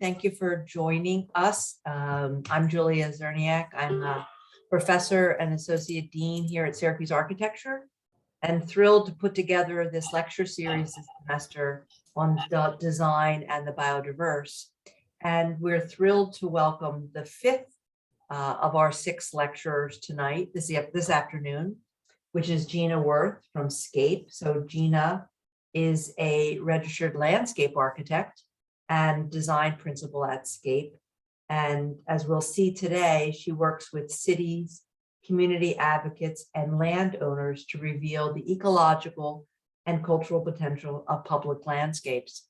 Thank you for joining us. I'm Julia Zerniak. I'm a professor and associate dean here at Syracuse Architecture, and thrilled to put together this lecture series this semester on design and the biodiverse. And we're thrilled to welcome the fifth of our six lecturers tonight, this afternoon, which is Gina Worth from Scape. So Gina is a registered landscape architect and design principal at Scape. And as we'll see today, she works with cities, community advocates, and landowners to reveal the ecological and cultural potential of public landscapes.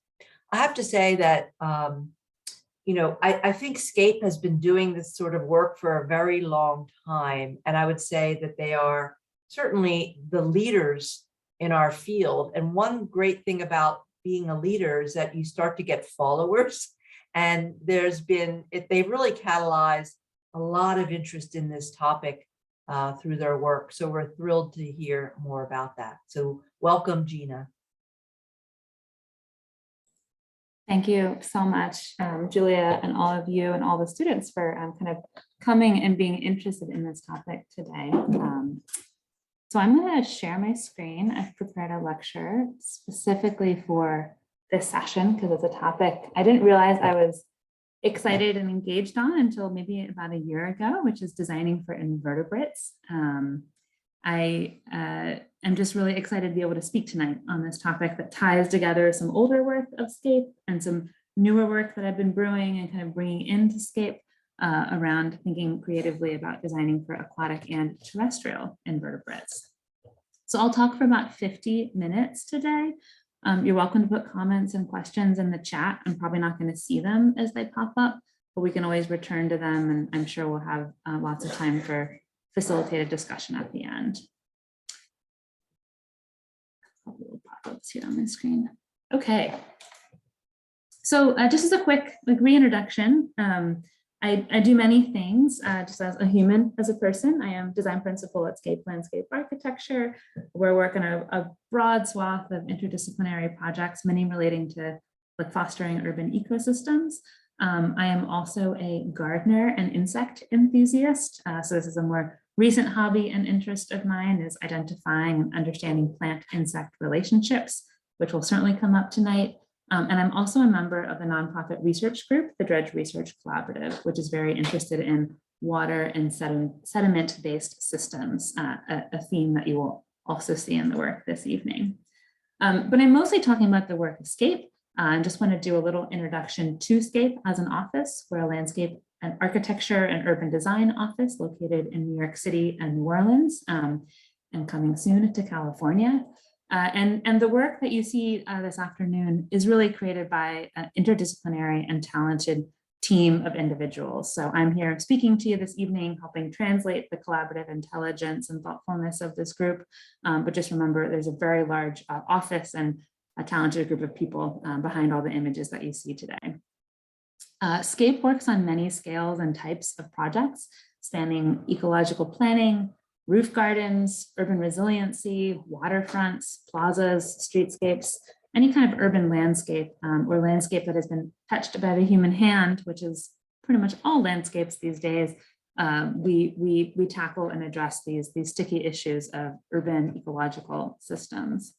I have to say that, I think Scape has been doing this sort of work for a very long time. And I would say that they are certainly the leaders in our field. And one great thing about being a leader is that you start to get followers. And they've really catalyzed a lot of interest in this topic through their work. So we're thrilled to hear more about that. So welcome, Gina. Thank you so much, Julia, and all of you and all the students for kind of coming and being interested in this topic today. So I'm going to share my screen. I've prepared a lecture specifically for this session because it's a topic I didn't realize I was excited and engaged on until maybe about a year ago, which is designing for invertebrates. I am just really excited to be able to speak tonight on this topic that ties together some older work of Scape and some newer work that I've been brewing and kind of bringing into Scape around thinking creatively about designing for aquatic and terrestrial invertebrates. So I'll talk for about 50 minutes today. You're welcome to put comments and questions in the chat. I'm probably not going to see them as they pop up, but we can always return to them, and I'm sure we'll have lots of time for facilitated discussion at the end. A couple of pop-ups here on my screen. Okay. So just as a quick reintroduction, I do many things just as a human, as a person. I am design principal at Scape Landscape Architecture. We're working a broad swath of interdisciplinary projects, many relating to fostering urban ecosystems. I am also a gardener and insect enthusiast. So this is a more recent hobby and interest of mine, is identifying and understanding plant-insect relationships, which will certainly come up tonight. And I'm also a member of the nonprofit research group, the Dredge Research Collaborative, which is very interested in water and sediment-based systems, a theme that you will also see in the work this evening. But I'm mostly talking about the work of Scape. I just want to do a little introduction to Scape as an office. We're a landscape and architecture and urban design office located in New York City and New Orleans, and coming soon to California. And the work that you see this afternoon is really created by an interdisciplinary and talented team of individuals. So I'm here speaking to you this evening, helping translate the collaborative intelligence and thoughtfulness of this group. But just remember, there's a very large office and a talented group of people behind all the images that you see today. Scape works on many scales and types of projects, spanning ecological planning, roof gardens, urban resiliency, waterfronts, plazas, streetscapes, any kind of urban landscape or landscape that has been touched by the human hand, which is pretty much all landscapes these days. We tackle and address these sticky issues of urban ecological systems.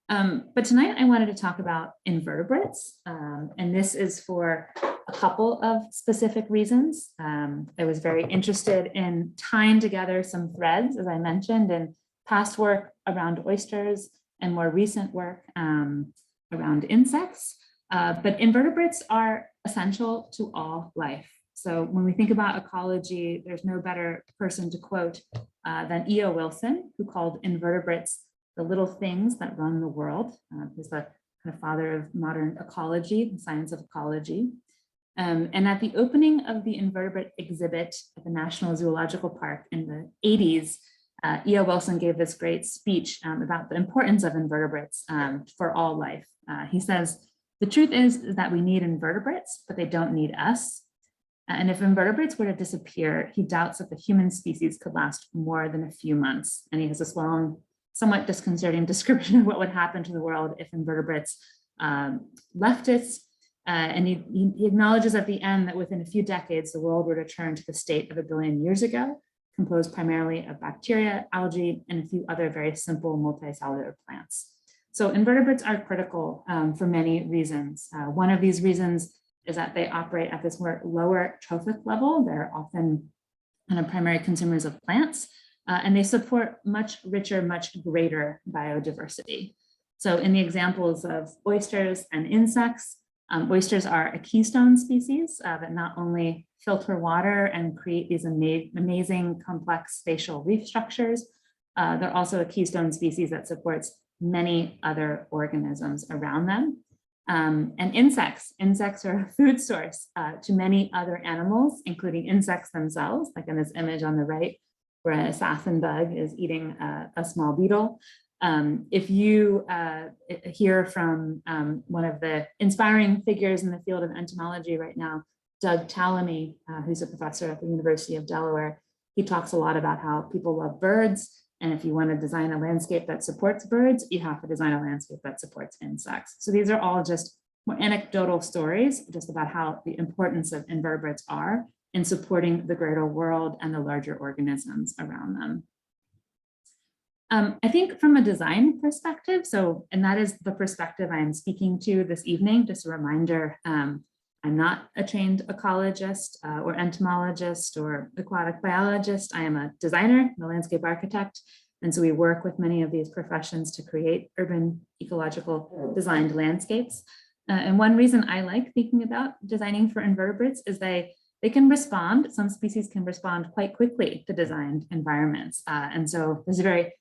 But tonight I wanted to talk about invertebrates, and this is for a couple of specific reasons. I was very interested in tying together some threads, as I mentioned, in past work around oysters and more recent work around insects. But invertebrates are essential to all life. So when we think about ecology, there's no better person to quote than E.O. Wilson, who called invertebrates the little things that run the world. He's the kind of father of modern ecology, the science of ecology. And at the opening of the invertebrate exhibit at the National Zoological Park in the 80s, E.O. Wilson gave this great speech about the importance of invertebrates for all life. He says, "The truth is that we need invertebrates, but they don't need us. And if invertebrates were to disappear, he doubts that the human species could last more than a few months." And he has this long, somewhat disconcerting description of what would happen to the world if invertebrates left us. And he acknowledges at the end that within a few decades, the world would return to the state of 1 billion years ago, composed primarily of bacteria, algae, and a few other very simple multicellular plants. So invertebrates are critical for many reasons. One of these reasons is that they operate at this more lower trophic level. They're often kind of primary consumers of plants, and they support much richer, much greater biodiversity. So in the examples of oysters and insects, oysters are a keystone species that not only filter water and create these amazing complex spatial reef structures, they're also a keystone species that supports many other organisms around them. And insects are a food source to many other animals, including insects themselves, like in this image on the right, where an assassin bug is eating a small beetle. If you hear from one of the inspiring figures in the field of entomology right now, Doug Tallamy, who's a professor at the University of Delaware, he talks a lot about how people love birds. And if you want to design a landscape that supports birds, you have to design a landscape that supports insects. So these are all just more anecdotal stories just about how the importance of invertebrates are in supporting the greater world and the larger organisms around them. I think from a design perspective, and that is the perspective I am speaking to this evening, just a reminder, I'm not a trained ecologist or entomologist or aquatic biologist. I am a designer, a landscape architect. And so we work with many of these professions to create urban ecological designed landscapes. And one reason I like thinking about designing for invertebrates is they can respond, some species can respond quite quickly to designed environments. And so this is very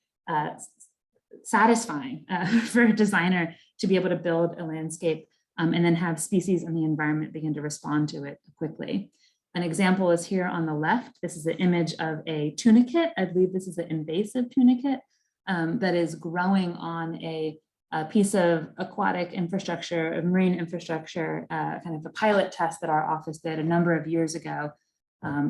satisfying for a designer to be able to build a landscape and then have species in the environment begin to respond to it quickly. An example is here on the left. This is an image of a tunicate. I believe this is an invasive tunicate that is growing on a piece of aquatic infrastructure, of marine infrastructure, kind of a pilot test that our office did a number of years ago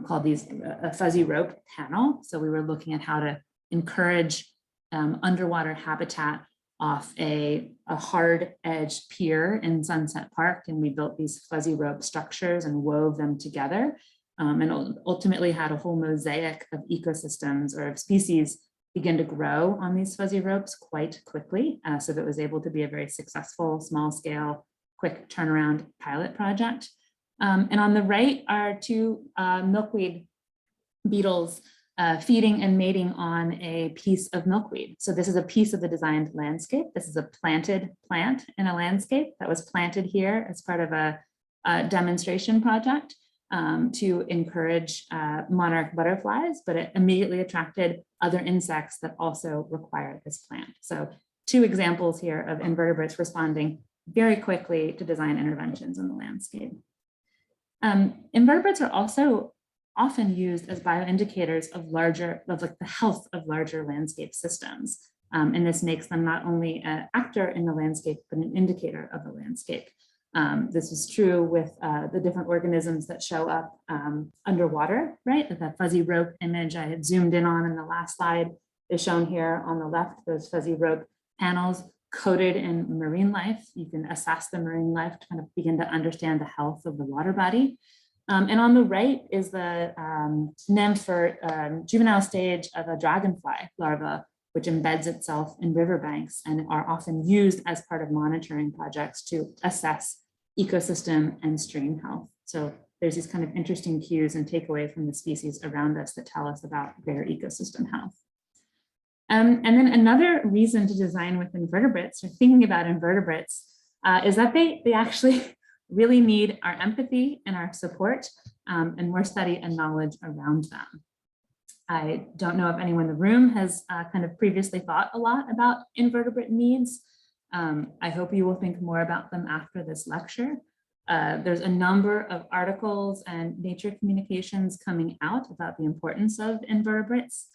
called a fuzzy rope panel. So we were looking at how to encourage underwater habitat off a hard edged pier in Sunset Park. And we built these fuzzy rope structures and wove them together and ultimately had a whole mosaic of ecosystems or of species begin to grow on these fuzzy ropes quite quickly. So that it was able to be a very successful, small scale, quick turnaround pilot project. And on the right are two milkweed beetles feeding and mating on a piece of milkweed. So this is a piece of the designed landscape. This is a planted plant in a landscape that was planted here as part of a demonstration project to encourage monarch butterflies, but it immediately attracted other insects that also require this plant. So two examples here of invertebrates responding very quickly to design interventions in the landscape. Invertebrates are also often used as bioindicators of the health of larger landscape systems. And this makes them not only an actor in the landscape, but an indicator of the landscape. This is true with the different organisms that show up underwater, right? That fuzzy rope image I had zoomed in on the last slide is shown here on the left, those fuzzy rope panels coded in marine life. You can assess the marine life to kind of begin to understand the health of the water body. And on the right is the nymph or juvenile stage of a dragonfly larva, which embeds itself in riverbanks and are often used as part of monitoring projects to assess ecosystem and stream health. So there's these kind of interesting cues and takeaway from the species around us that tell us about their ecosystem health. And then another reason to design with invertebrates or thinking about invertebrates is that they actually really need our empathy and our support and more study and knowledge around them. I don't know if anyone in the room has kind of previously thought a lot about invertebrate needs. I hope you will think more about them after this lecture. There's a number of articles and Nature communications coming out about the importance of invertebrates.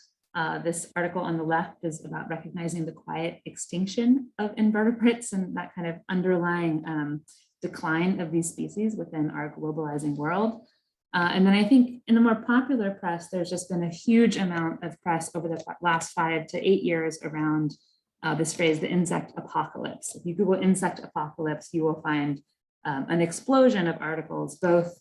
This article on the left is about recognizing the quiet extinction of invertebrates and that kind of underlying decline of these species within our globalizing world. And then I think in the more popular press, there's just been a huge amount of press over the last 5 to 8 years around this phrase, the insect apocalypse. If you Google insect apocalypse, you will find an explosion of articles, both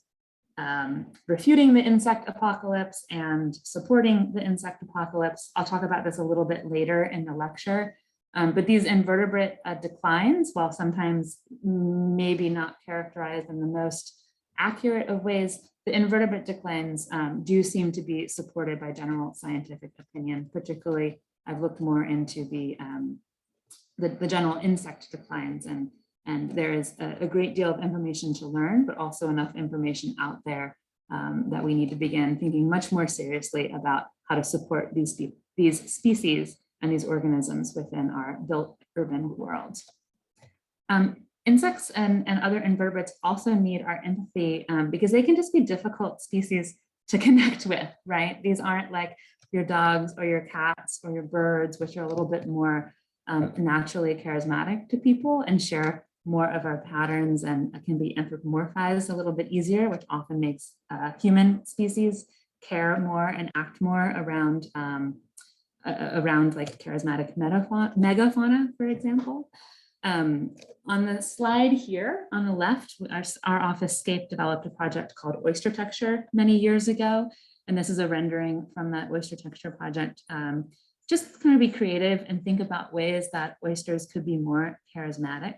refuting the insect apocalypse and supporting the insect apocalypse. I'll talk about this a little bit later in the lecture. But these invertebrate declines, while sometimes maybe not characterized in the most accurate of ways, the invertebrate declines do seem to be supported by general scientific opinion. Particularly, I've looked more into the general insect declines, and there is a great deal of information to learn, but also enough information out there that we need to begin thinking much more seriously about how to support these species and these organisms within our built urban world. Insects and other invertebrates also need our empathy because they can just be difficult species to connect with, right? These aren't like your dogs or your cats or your birds, which are a little bit more naturally charismatic to people and share more of our patterns and can be anthropomorphized a little bit easier, which often makes human species care more and act more around like charismatic megafauna, for example. On the slide here on the left, our office Scape developed a project called Oyster Texture many years ago. And this is a rendering from that Oyster Texture project. Just kind of be creative and think about ways that oysters could be more charismatic.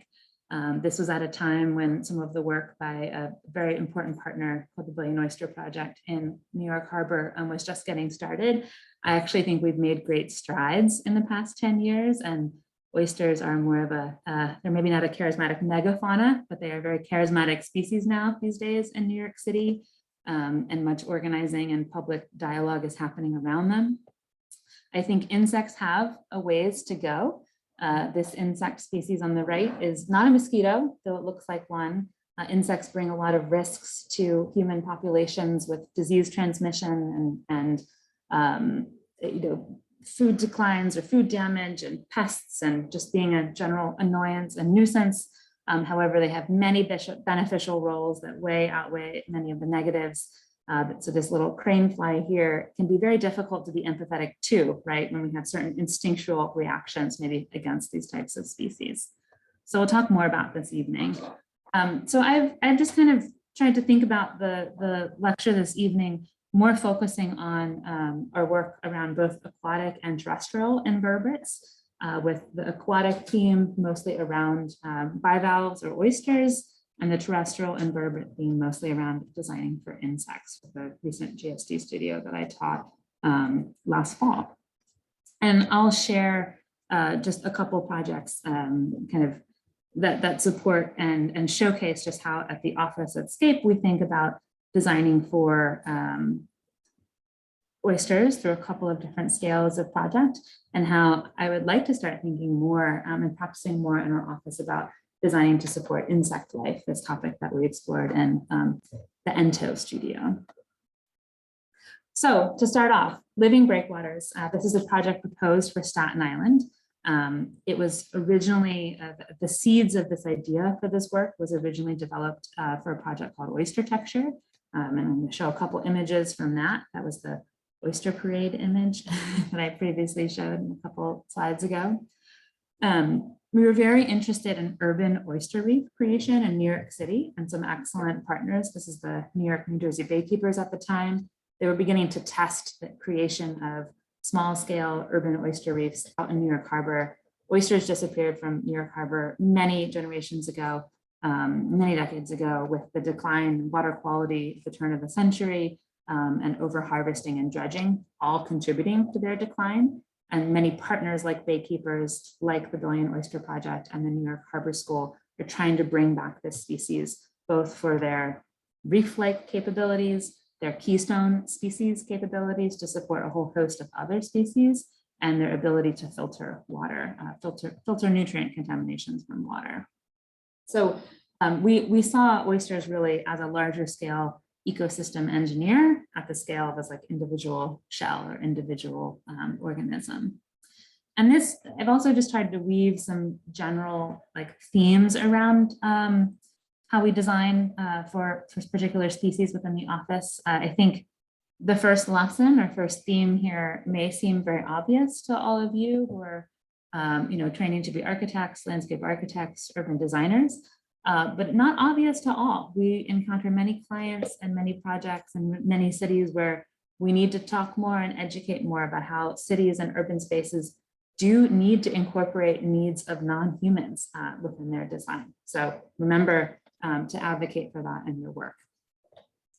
This was at a time when some of the work by a very important partner called the Billion Oyster Project in New York Harbor was just getting started. I actually think we've made great strides in the past 10 years, and oysters are more of they're maybe not a charismatic megafauna, but they are a very charismatic species now these days in New York City, and much organizing and public dialogue is happening around them. I think insects have a ways to go. This insect species on the right is not a mosquito, though it looks like one. Insects bring a lot of risks to human populations with disease transmission and food declines or food damage and pests and just being a general annoyance and nuisance. However, they have many beneficial roles that outweigh many of the negatives. So this little crane fly here can be very difficult to be empathetic to, right? When we have certain instinctual reactions maybe against these types of species. So we'll talk more about this evening. So I've just kind of tried to think about the lecture this evening, more focusing on our work around both aquatic and terrestrial invertebrates, with the aquatic theme mostly around bivalves or oysters, and the terrestrial invertebrate theme mostly around designing for insects with the recent GSD studio that I taught last fall. And I'll share just a couple projects kind of that support and showcase just how at the office at Scape we think about designing for oysters through a couple of different scales of project, and how I would like to start thinking more and practicing more in our office about designing to support insect life, this topic that we explored in the ENTO studio. So to start off, Living Breakwaters. This is a project proposed for Staten Island. It was originally, the seeds of this idea for this work was originally developed for a project called Oyster Texture. And I'm going to show a couple images from that. That was the Oyster Parade image that I previously showed a couple slides ago. We were very interested in urban oyster reef creation in New York City and some excellent partners. This is the New York, New Jersey Baykeepers at the time. They were beginning to test the creation of small scale urban oyster reefs out in New York Harbor. Oysters disappeared from New York Harbor many generations ago, many decades ago, with the decline in water quality at the turn of the century and over harvesting and dredging, all contributing to their decline. And many partners like Baykeepers, like the Billion Oyster Project and the New York Harbor School are trying to bring back this species, both for their reef-like capabilities, their keystone species capabilities to support a whole host of other species, and their ability to filter water, filter nutrient contaminations from water. So we saw oysters really as a larger scale ecosystem engineer at the scale of as like individual shell or individual organism. And this, I've also just tried to weave some general like themes around how we design for particular species within the office. I think the first lesson or first theme here may seem very obvious to all of you who are training to be architects, landscape architects, urban designers. but not obvious to all. We encounter many clients and many projects and many cities where we need to talk more and educate more about how cities and urban spaces do need to incorporate needs of non-humans within their design. So remember to advocate for that in your work.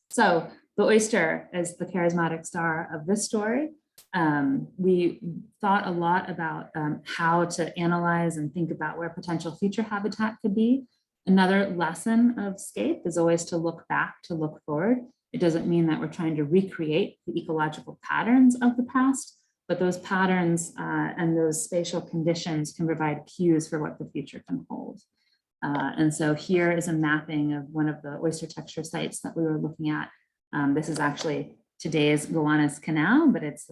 So the oyster is the charismatic star of this story. We thought a lot about how to analyze and think about where potential future habitat could be. Another lesson of SCAPE is always to look back, to look forward. It doesn't mean that we're trying to recreate the ecological patterns of the past, but those patterns and those spatial conditions can provide cues for what the future can hold. And so here is a mapping of one of the oyster texture sites that we were looking at. This is actually today's Gowanus Canal, but it's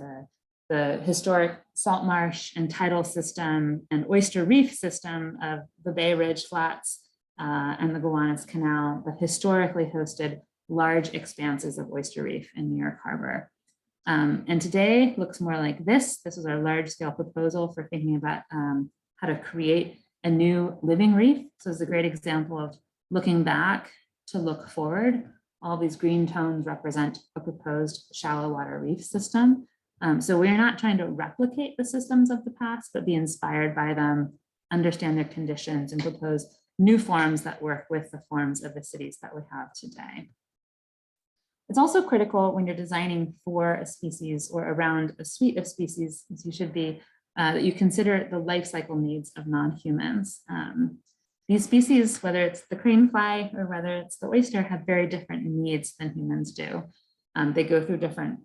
the historic salt marsh and tidal system and oyster reef system of the Bay Ridge Flats and the Gowanus Canal that historically hosted large expanses of oyster reef in New York Harbor. And today looks more like this. This is our large scale proposal for thinking about how to create a new living reef. So it's a great example of looking back to look forward. All these green tones represent a proposed shallow water reef system. So we're not trying to replicate the systems of the past, but be inspired by them, understand their conditions, and propose new forms that work with the forms of the cities that we have today. It's also critical when you're designing for a species or around a suite of species, as you should be, that you consider the life cycle needs of non-humans. These species, whether it's the crane fly or whether it's the oyster, have very different needs than humans do. They go through different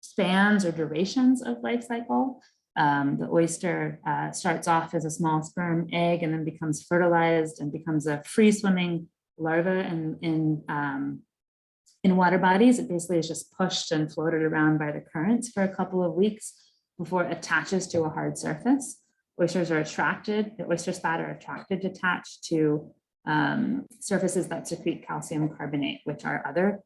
spans or durations of life cycle. The oyster starts off as a small sperm egg and then becomes fertilized and becomes a free swimming larva in water bodies. It basically is just pushed and floated around by the currents for a couple of weeks before it attaches to a hard surface. Oysters are attracted, the oyster spat are attracted to attach to surfaces that secrete calcium carbonate, which are other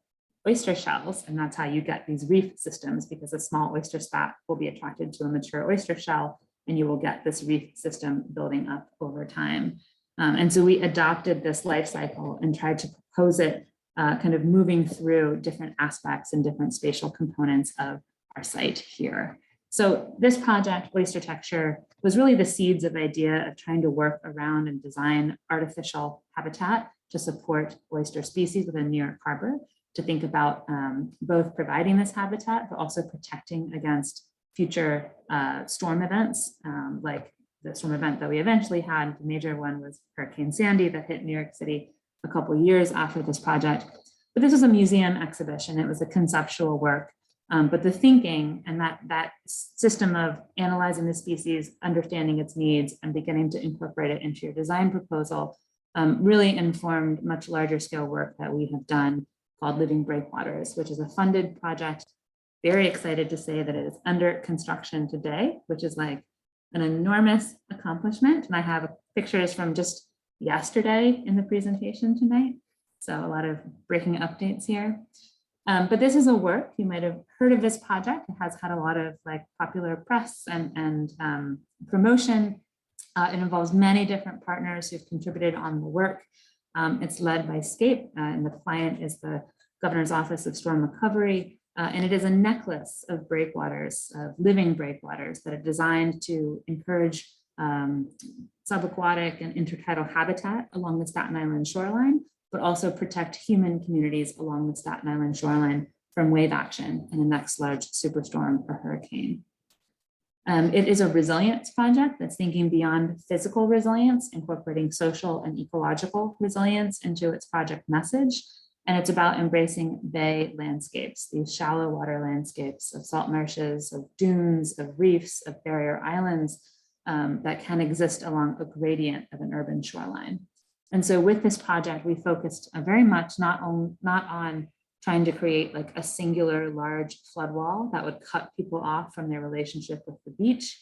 oyster shells. And that's how you get these reef systems, because a small oyster spat will be attracted to a mature oyster shell, and you will get this reef system building up over time. And so we adopted this life cycle and tried to propose it kind of moving through different aspects and different spatial components of our site here. So this project, Oyster Texture, was really the seeds of idea of trying to work around and design artificial habitat to support oyster species within New York Harbor, to think about both providing this habitat, but also protecting against future storm events, like the storm event that we eventually had. The major one was Hurricane Sandy that hit New York City a couple of years after this project. But this was a museum exhibition. It was a conceptual work. But the thinking and that system of analyzing the species, understanding its needs, and beginning to incorporate it into your design proposal really informed much larger scale work that we have done called Living Breakwaters, which is a funded project. Very excited to say that it is under construction today, which is like an enormous accomplishment. And I have pictures from just yesterday in the presentation tonight. So a lot of breaking updates here. But this is a work, you might have heard of this project. It has had a lot of like popular press and promotion. It involves many different partners who've contributed on the work. It's led by SCAPE, and the client is the Governor's Office of Storm Recovery. And it is a necklace of breakwaters, of living breakwaters that are designed to encourage subaquatic and intertidal habitat along the Staten Island shoreline, but also protect human communities along the Staten Island shoreline from wave action in the next large superstorm or hurricane. It is a resilience project that's thinking beyond physical resilience, incorporating social and ecological resilience into its project message. And it's about embracing bay landscapes, these shallow water landscapes of salt marshes, of dunes, of reefs, of barrier islands that can exist along a gradient of an urban shoreline. And so with this project, we focused very much not on trying to create like a singular large flood wall that would cut people off from their relationship with the beach,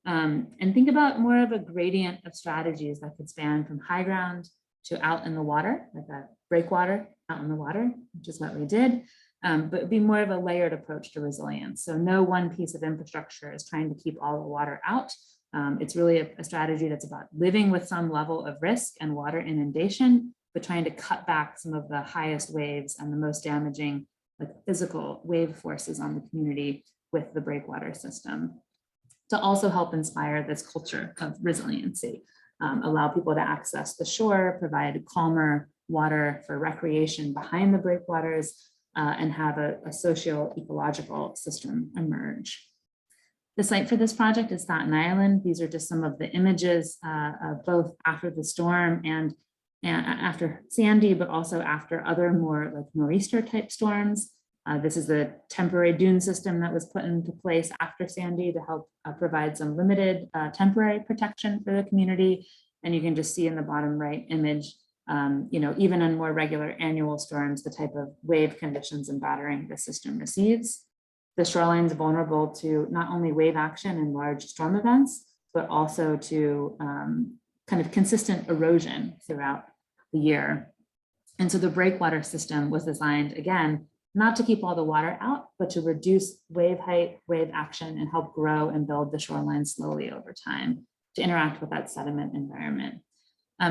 and think about more of a gradient of strategies that could span from high ground to out in the water, like a breakwater out in the water, which is what we did, but be more of a layered approach to resilience. So no one piece of infrastructure is trying to keep all the water out, It's really a strategy that's about living with some level of risk and water inundation, but trying to cut back some of the highest waves and the most damaging like physical wave forces on the community with the breakwater system, to also help inspire this culture of resiliency, allow people to access the shore, provide calmer water for recreation behind the breakwaters, and have a socio-ecological system emerge. The site for this project is Staten Island. These are just some of the images of both after the storm and after Sandy, but also after other more like nor'easter type storms. This is the temporary dune system that was put into place after Sandy to help provide some limited temporary protection for the community. And you can just see in the bottom right image, even on more regular annual storms, the type of wave conditions and battering the system receives. The shoreline is vulnerable to not only wave action and large storm events, but also to kind of consistent erosion throughout the year. And so the breakwater system was designed, again, not to keep all the water out, but to reduce wave height, wave action, and help grow and build the shoreline slowly over time to interact with that sediment environment.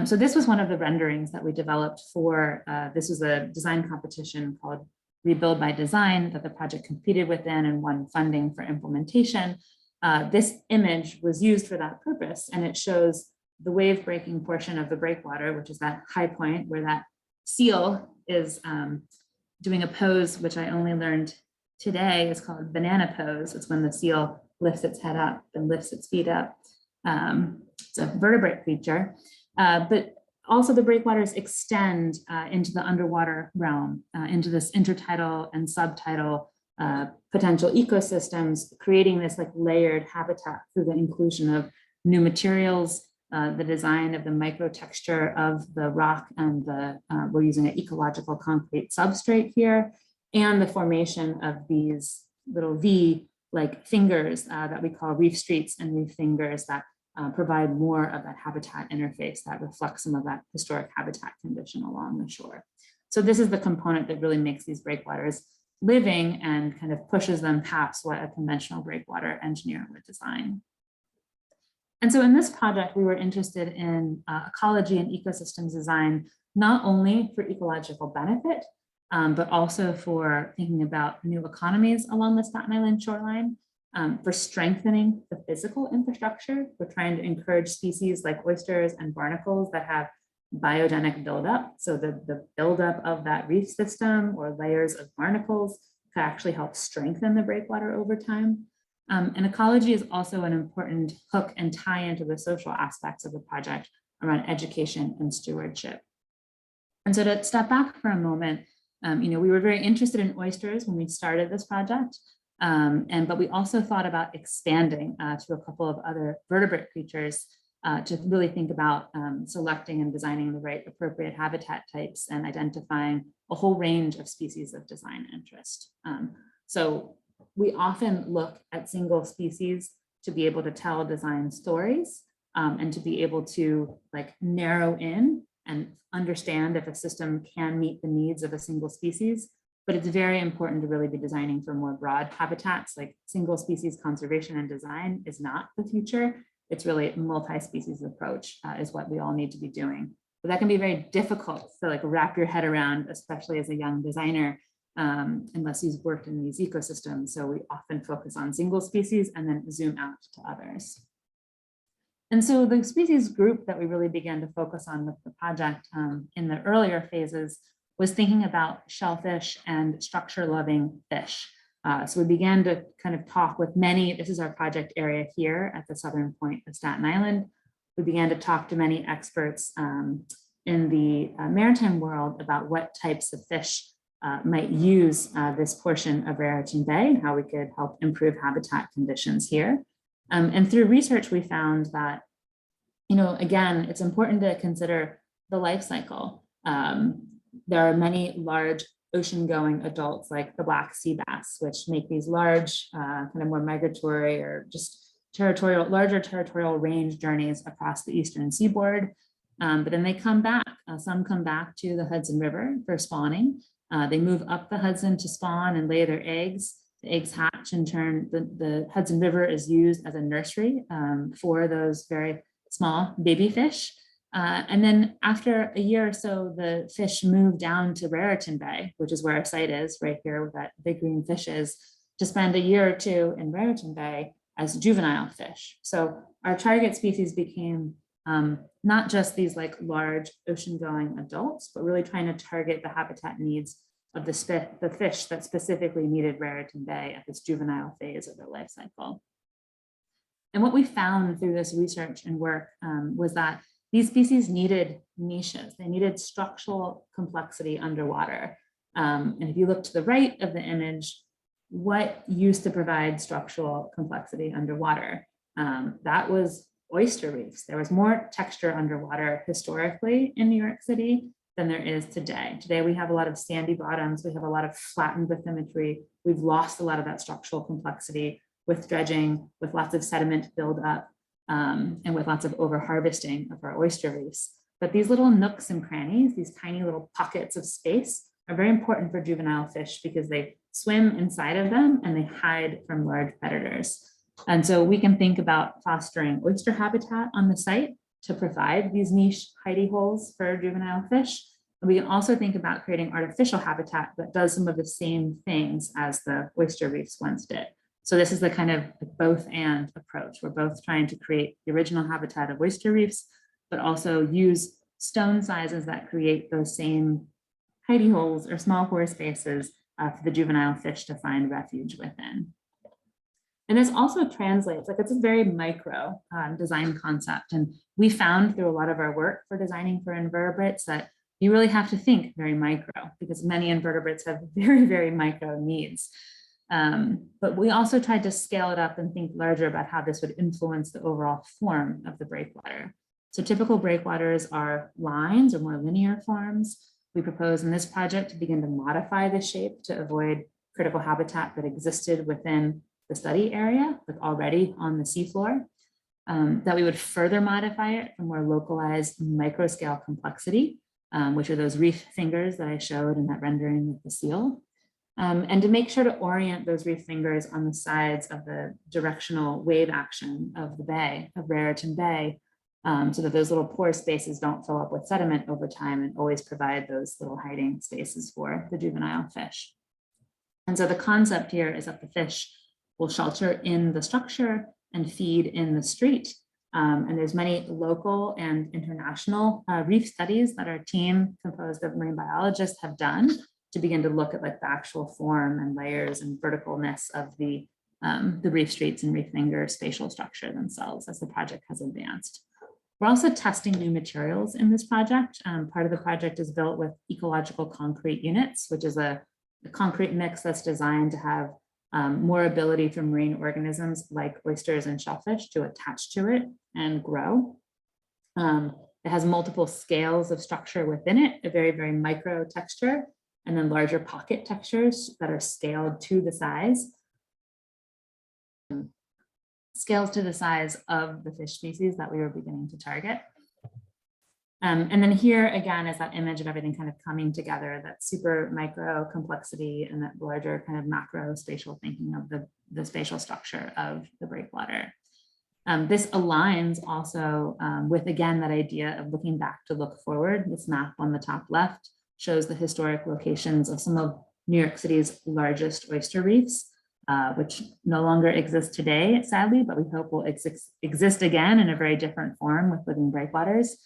So this was one of the renderings that we developed for, this was a design competition called Rebuild by Design that the project competed within and won funding for implementation. This image was used for that purpose, and it shows the wave breaking portion of the breakwater, which is that high point where that seal is doing a pose, which I only learned today is called banana pose. It's when the seal lifts its head up and lifts its feet up. It's a vertebrate creature, but also the breakwaters extend into the underwater realm, into this intertidal and subtidal potential ecosystems, creating this like layered habitat through the inclusion of new materials, the design of the microtexture of the rock, and we're using an ecological concrete substrate here, and the formation of these little V-like fingers that we call reef streets and reef fingers that provide more of that habitat interface that reflects some of that historic habitat condition along the shore. So this is the component that really makes these breakwaters living and kind of pushes them past what a conventional breakwater engineer would design. And so in this project, we were interested in ecology and ecosystems design, not only for ecological benefit, but also for thinking about new economies along the Staten Island shoreline, for strengthening the physical infrastructure. We're trying to encourage species like oysters and barnacles that have biogenic buildup. So the buildup of that reef system or layers of barnacles could actually help strengthen the breakwater over time. And ecology is also an important hook and tie into the social aspects of the project around education and stewardship. And so to step back for a moment, we were very interested in oysters when we started this project, but we also thought about expanding to a couple of other vertebrate creatures to really think about selecting and designing the right appropriate habitat types and identifying a whole range of species of design interest. So we often look at single species to be able to tell design stories and to be able to like narrow in and understand if a system can meet the needs of a single species. But it's very important to really be designing for more broad habitats. Like single species conservation and design is not the future. It's really a multi-species approach is what we all need to be doing. But that can be very difficult to like wrap your head around, especially as a young designer, unless you've worked in these ecosystems. So we often focus on single species and then zoom out to others. And so the species group that we really began to focus on with the project in the earlier phases was thinking about shellfish and structure-loving fish. So we began to kind of talk with many, this is our project area here at the southern point of Staten Island. We began to talk to many experts in the maritime world about what types of fish might use this portion of Raritan Bay and how we could help improve habitat conditions here. And through research, we found that, again, it's important to consider the life cycle. There are many large ocean-going adults like the black sea bass, which make these large, kind of more migratory or just larger territorial range journeys across the eastern seaboard. But then they come back. Some come back to the Hudson River for spawning. They move up the Hudson to spawn and lay their eggs. The eggs hatch. In turn, the Hudson River is used as a nursery for those very small baby fish. And then after a year or so, the fish move down to Raritan Bay, which is where our site is, right here with that big green fishes, to spend a year or two in Raritan Bay as juvenile fish. So our target species became not just these like large ocean-going adults, but really trying to target the habitat needs of the fish that specifically needed Raritan Bay at this juvenile phase of their life cycle. And what we found through this research and work was that these species needed niches. They needed structural complexity underwater. And if you look to the right of the image, what used to provide structural complexity underwater? That was oyster reefs. There was more texture underwater historically in New York City than there is today. Today, we have a lot of sandy bottoms. We have a lot of flattened bathymetry. We've lost a lot of that structural complexity with dredging, with lots of sediment buildup, and with lots of overharvesting of our oyster reefs. But these little nooks and crannies, these tiny little pockets of space, are very important for juvenile fish because they swim inside of them and they hide from large predators. And so we can think about fostering oyster habitat on the site to provide these niche hidey holes for juvenile fish. And we can also think about creating artificial habitat that does some of the same things as the oyster reefs once did. So this is the kind of both and approach. We're both trying to create the original habitat of oyster reefs, but also use stone sizes that create those same hidey holes or small pore spaces for the juvenile fish to find refuge within. And this also translates, like it's a very micro design concept. And we found through a lot of our work for designing for invertebrates that you really have to think very micro because many invertebrates have very, very micro needs. But we also tried to scale it up and think larger about how this would influence the overall form of the breakwater. So typical breakwaters are lines or more linear forms. We propose in this project to begin to modify the shape to avoid critical habitat that existed within the study area, like already on the seafloor, that we would further modify it for more localized micro scale complexity, which are those reef fingers that I showed in that rendering with the seal. And to make sure to orient those reef fingers on the sides of the directional wave action of the bay, of Raritan Bay, so that those little pore spaces don't fill up with sediment over time and always provide those little hiding spaces for the juvenile fish. And so the concept here is that the fish will shelter in the structure and feed in the street. And there's many local and international reef studies that our team composed of marine biologists have done to begin to look at like the actual form and layers and verticalness of the reef streets and reef finger spatial structure themselves as the project has advanced. We're also testing new materials in this project. Part of the project is built with ecological concrete units, which is a concrete mix that's designed to have more ability for marine organisms like oysters and shellfish to attach to it and grow. It has multiple scales of structure within it, a very, very micro texture, and then larger pocket textures that are scaled to the size. Scales to the size of the fish species that we were beginning to target. And then here again is that image of everything kind of coming together, that super micro complexity and that larger kind of macro spatial thinking of the spatial structure of the breakwater. This aligns also with, again, that idea of looking back to look forward. This map on the top left shows the historic locations of some of New York City's largest oyster reefs, which no longer exist today, sadly, but we hope will exist again in a very different form with living breakwaters.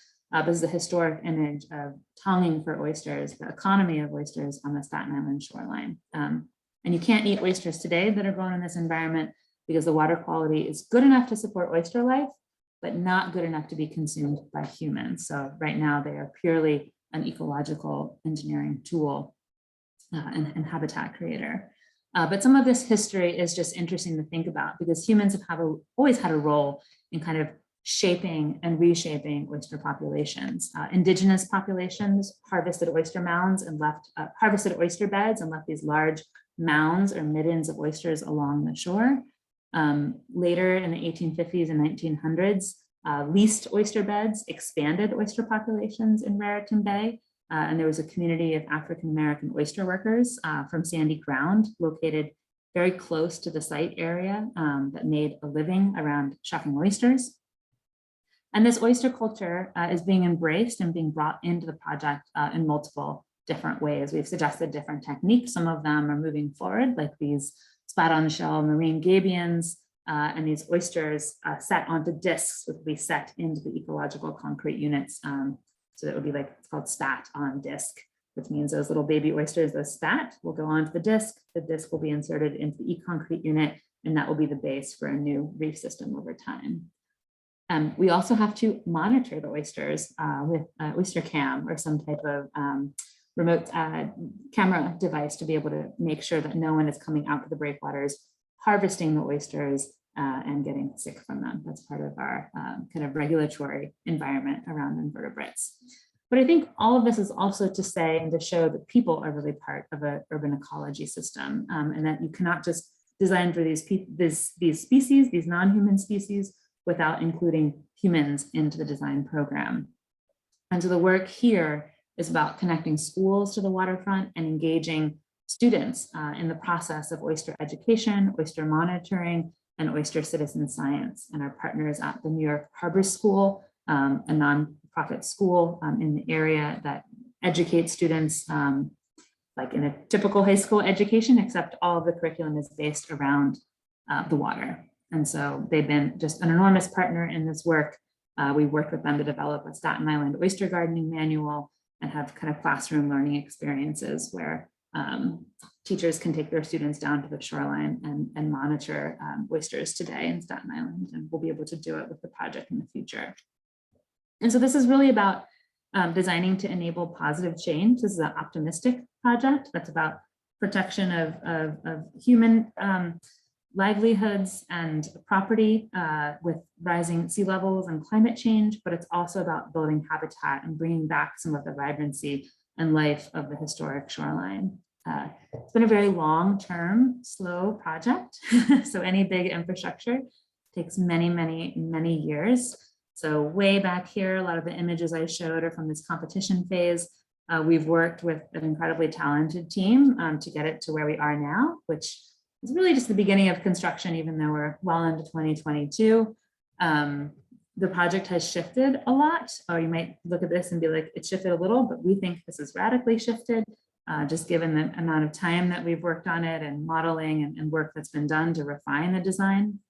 This is a historic image of tonging for oysters, the economy of oysters on the Staten Island shoreline. And you can't eat oysters today that are grown in this environment because the water quality is good enough to support oyster life, but not good enough to be consumed by humans. So right now they are purely an ecological engineering tool and habitat creator. But some of this history is just interesting to think about because humans have always had a role in kind of shaping and reshaping oyster populations. Indigenous populations harvested oyster mounds and harvested oyster beds and left these large mounds or middens of oysters along the shore. Later in the 1850s and 1900s, leased oyster beds expanded oyster populations in Raritan Bay. And there was a community of African-American oyster workers from sandy ground located very close to the site area that made a living around shucking oysters. And this oyster culture is being embraced and being brought into the project in multiple different ways. We've suggested different techniques. Some of them are moving forward, like these spat-on shell marine gabions, and these oysters set onto discs would be set into the ecological concrete units. So that would be like, it's called stat on disc, which means those little baby oysters, those stat, will go onto the disc will be inserted into the e-concrete unit, and that will be the base for a new reef system over time. We also have to monitor the oysters with oyster cam or some type of remote camera device to be able to make sure that no one is coming out to the breakwaters, harvesting the oysters and getting sick from them. That's part of our kind of regulatory environment around invertebrates. But I think all of this is also to say and to show that people are really part of an urban ecology system, and that you cannot just design for these species, these non-human species, without including humans into the design program. And so the work here is about connecting schools to the waterfront and engaging students in the process of oyster education, oyster monitoring, and oyster citizen science. And our partners at the New York Harbor School, a nonprofit school in the area that educates students like in a typical high school education, except all of the curriculum is based around the water. And so they've been just an enormous partner in this work. We worked with them to develop a Staten Island oyster gardening manual and have kind of classroom learning experiences where teachers can take their students down to the shoreline and monitor oysters today in Staten Island, and we'll be able to do it with the project in the future. And so this is really about designing to enable positive change. This is an optimistic project that's about protection of human livelihoods and property with rising sea levels and climate change, but it's also about building habitat and bringing back some of the vibrancy and life of the historic shoreline. It's been a very long-term, slow project. So any big infrastructure takes many, many, many years. So way back here, a lot of the images I showed are from this competition phase. We've worked with an incredibly talented team to get it to where we are now, which is really just the beginning of construction, even though we're well into 2022. The project has shifted a lot, or you might look at this and be like, it shifted a little, but we think this is radically shifted, just given the amount of time that we've worked on it and modeling and work that's been done to refine the design.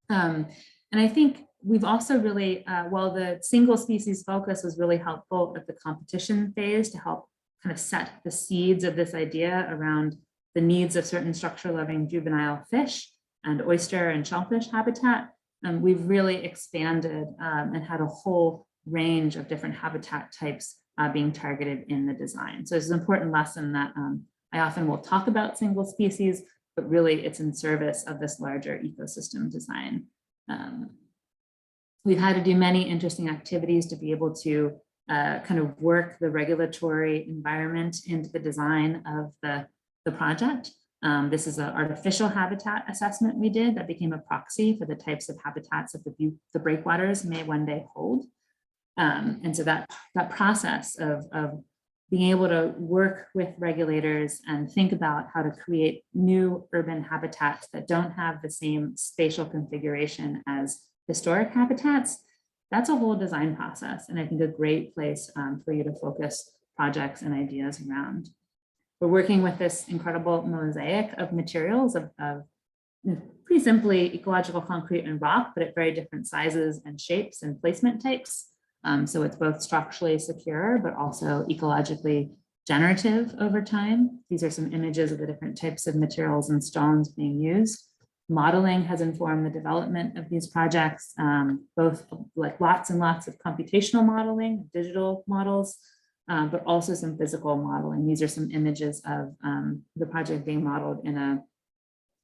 And I think we've also really, while the single species focus was really helpful at the competition phase to help kind of set the seeds of this idea around the needs of certain structure-loving juvenile fish and oyster and shellfish habitat, we've really expanded and had a whole range of different habitat types being targeted in the design. So it's an important lesson that I often will talk about single species, but really it's in service of this larger ecosystem design. We've had to do many interesting activities to be able to kind of work the regulatory environment into the design of the project. This is an artificial habitat assessment we did that became a proxy for the types of habitats that the breakwaters may one day hold. And so that process of being able to work with regulators and think about how to create new urban habitats that don't have the same spatial configuration as historic habitats, that's a whole design process. And I think a great place for you to focus projects and ideas around. We're working with this incredible mosaic of materials of pretty simply ecological concrete and rock, but at very different sizes and shapes and placement types. So it's both structurally secure, but also ecologically generative over time. These are some images of the different types of materials and stones being used. Modeling has informed the development of these projects, both like lots and lots of computational modeling, digital models, but also some physical modeling. These are some images of the project being modeled in a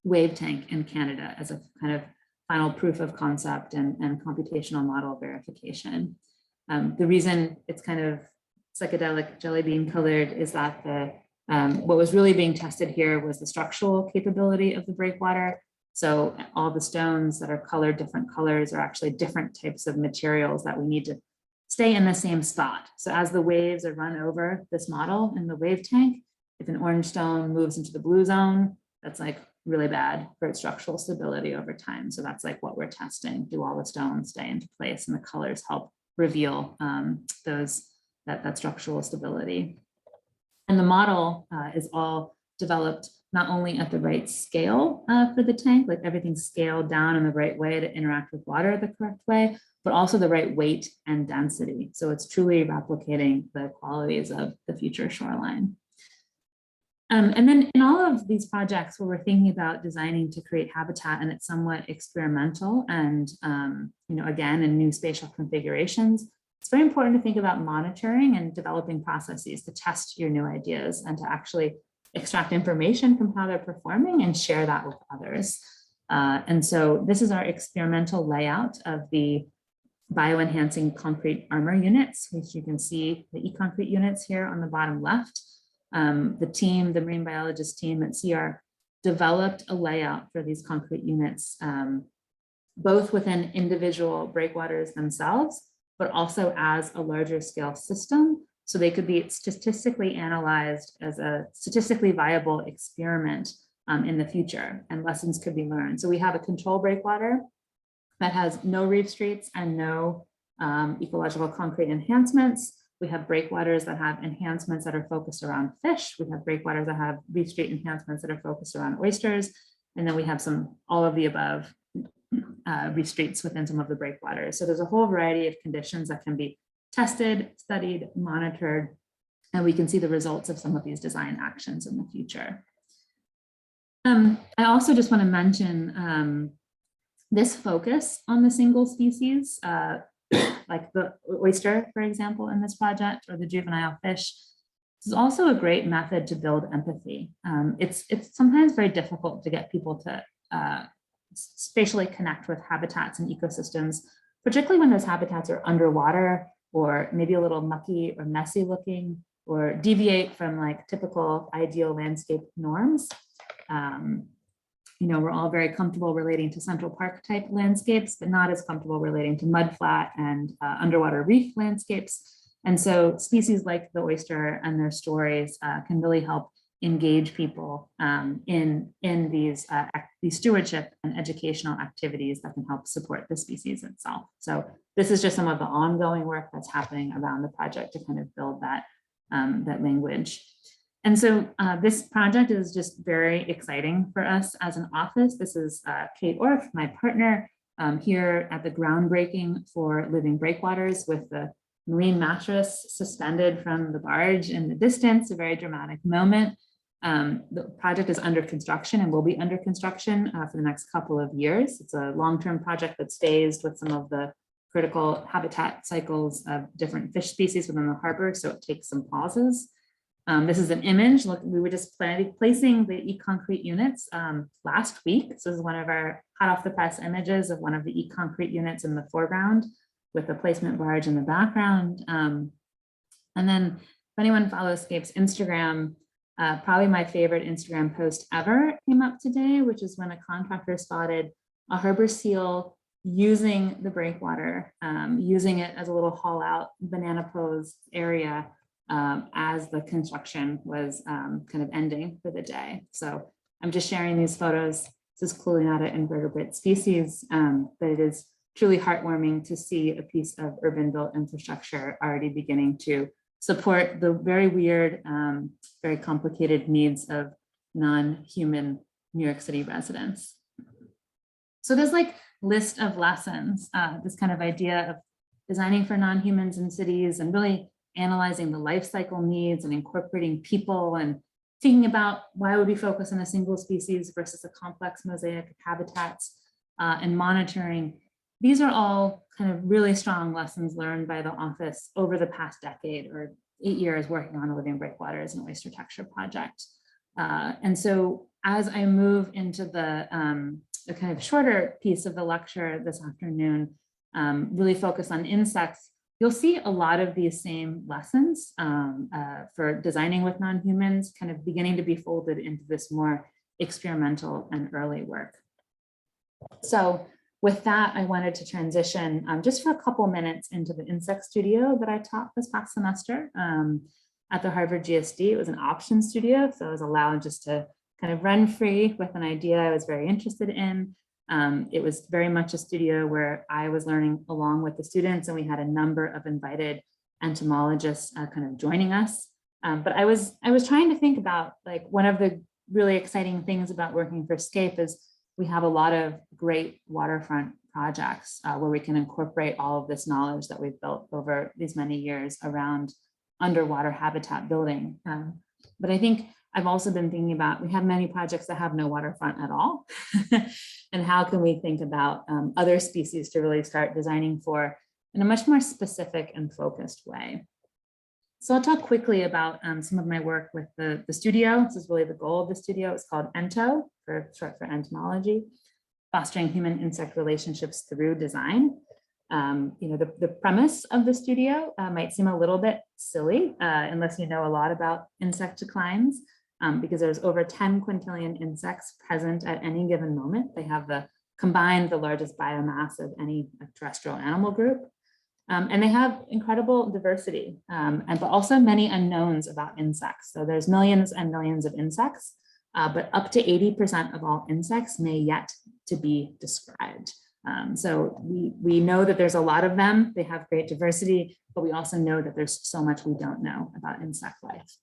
wave tank in Canada as a kind of final proof of concept and computational model verification. The reason it's kind of psychedelic jelly bean colored is that what was really being tested here was the structural capability of the breakwater. So all the stones that are colored different colors are actually different types of materials that we need to stay in the same spot. So as the waves are run over this model in the wave tank, if an orange stone moves into the blue zone, that's like really bad for its structural stability over time. So that's like what we're testing. Do all the stones stay into place, and the colors help reveal that structural stability. And the model is all developed not only at the right scale for the tank, like everything's scaled down in the right way to interact with water the correct way, but also the right weight and density. So it's truly replicating the qualities of the future shoreline. And then in all of these projects where we're thinking about designing to create habitat, and it's somewhat experimental and, again, in new spatial configurations, it's very important to think about monitoring and developing processes to test your new ideas and to actually extract information from how they're performing and share that with others. And so this is our experimental layout of the bioenhancing concrete armor units, which you can see the e-concrete units here on the bottom left. The marine biologist team at CR developed a layout for these concrete units, both within individual breakwaters themselves, but also as a larger scale system. So they could be statistically analyzed as a statistically viable experiment in the future, and lessons could be learned. So we have a control breakwater that has no reef streets and no ecological concrete enhancements. We have breakwaters that have enhancements that are focused around fish. We have breakwaters that have reef street enhancements that are focused around oysters. And then we have all of the above reef streets within some of the breakwaters. So there's a whole variety of conditions that can be tested, studied, monitored, and we can see the results of some of these design actions in the future. I also just want to mention this focus on the single species, like the oyster, for example, in this project, or the juvenile fish. This is also a great method to build empathy. It's sometimes very difficult to get people to spatially connect with habitats and ecosystems, particularly when those habitats are underwater or maybe a little mucky or messy looking, or deviate from like typical ideal landscape norms. We're all very comfortable relating to Central Park type landscapes, but not as comfortable relating to mudflat and underwater reef landscapes. And so species like the oyster and their stories can really help engage people in these stewardship and educational activities that can help support the species itself. So this is just some of the ongoing work that's happening around the project to kind of build that language. And so this project is just very exciting for us as an office. This is Kate Orff, my partner, here at the groundbreaking for Living Breakwaters with the marine mattress suspended from the barge in the distance, a very dramatic moment. The project is under construction and will be under construction for the next couple of years. It's a long-term project that's phased with some of the critical habitat cycles of different fish species within the harbor, so it takes some pauses. This is an image. Look, we were just placing the e-concrete units last week. So this is one of our hot off the press images of one of the e-concrete units in the foreground with the placement barge in the background. And then if anyone follows Scape's Instagram, probably my favorite Instagram post ever came up today, which is when a contractor spotted a harbor seal using the breakwater, using it as a little haul out banana pose area as the construction was kind of ending for the day. So I'm just sharing these photos. This is Cluliata invertebrate species, but it is truly heartwarming to see a piece of urban built infrastructure already beginning to support the very weird, very complicated needs of non-human New York City residents. So there's like list of lessons, this kind of idea of designing for non-humans in cities and really analyzing the life cycle needs and incorporating people and thinking about why would we focus on a single species versus a complex mosaic of habitats and monitoring. These are all kind of really strong lessons learned by the office over the past decade or 8 years working on the Living Breakwaters and Oyster Texture project. And so as I move into the kind of shorter piece of the lecture this afternoon, really focus on insects, you'll see a lot of these same lessons for designing with non-humans kind of beginning to be folded into this more experimental and early work. So with that, I wanted to transition just for a couple minutes into the insect studio that I taught this past semester at the Harvard GSD. It was an option studio, so I was allowed just to kind of run free with an idea I was very interested in. It was very much a studio where I was learning along with the students, and we had a number of invited entomologists kind of joining us. But I was trying to think about, like, one of the really exciting things about working for SCAPE is we have a lot of great waterfront projects where we can incorporate all of this knowledge that we've built over these many years around underwater habitat building. But I think I've also been thinking about, we have many projects that have no waterfront at all. And how can we think about other species to really start designing for in a much more specific and focused way. So I'll talk quickly about some of my work with the studio. This is really the goal of the studio. It's called ENTO, short for entomology, fostering human insect relationships through design. The premise of the studio might seem a little bit silly unless you know a lot about insect declines, because there's over 10 quintillion insects present at any given moment. They have combined the largest biomass of any terrestrial animal group. And they have incredible diversity, but also many unknowns about insects. So there's millions and millions of insects, but up to 80% of all insects may yet to be described. So we know that there's a lot of them. They have great diversity, but we also know that there's so much we don't know about insect life.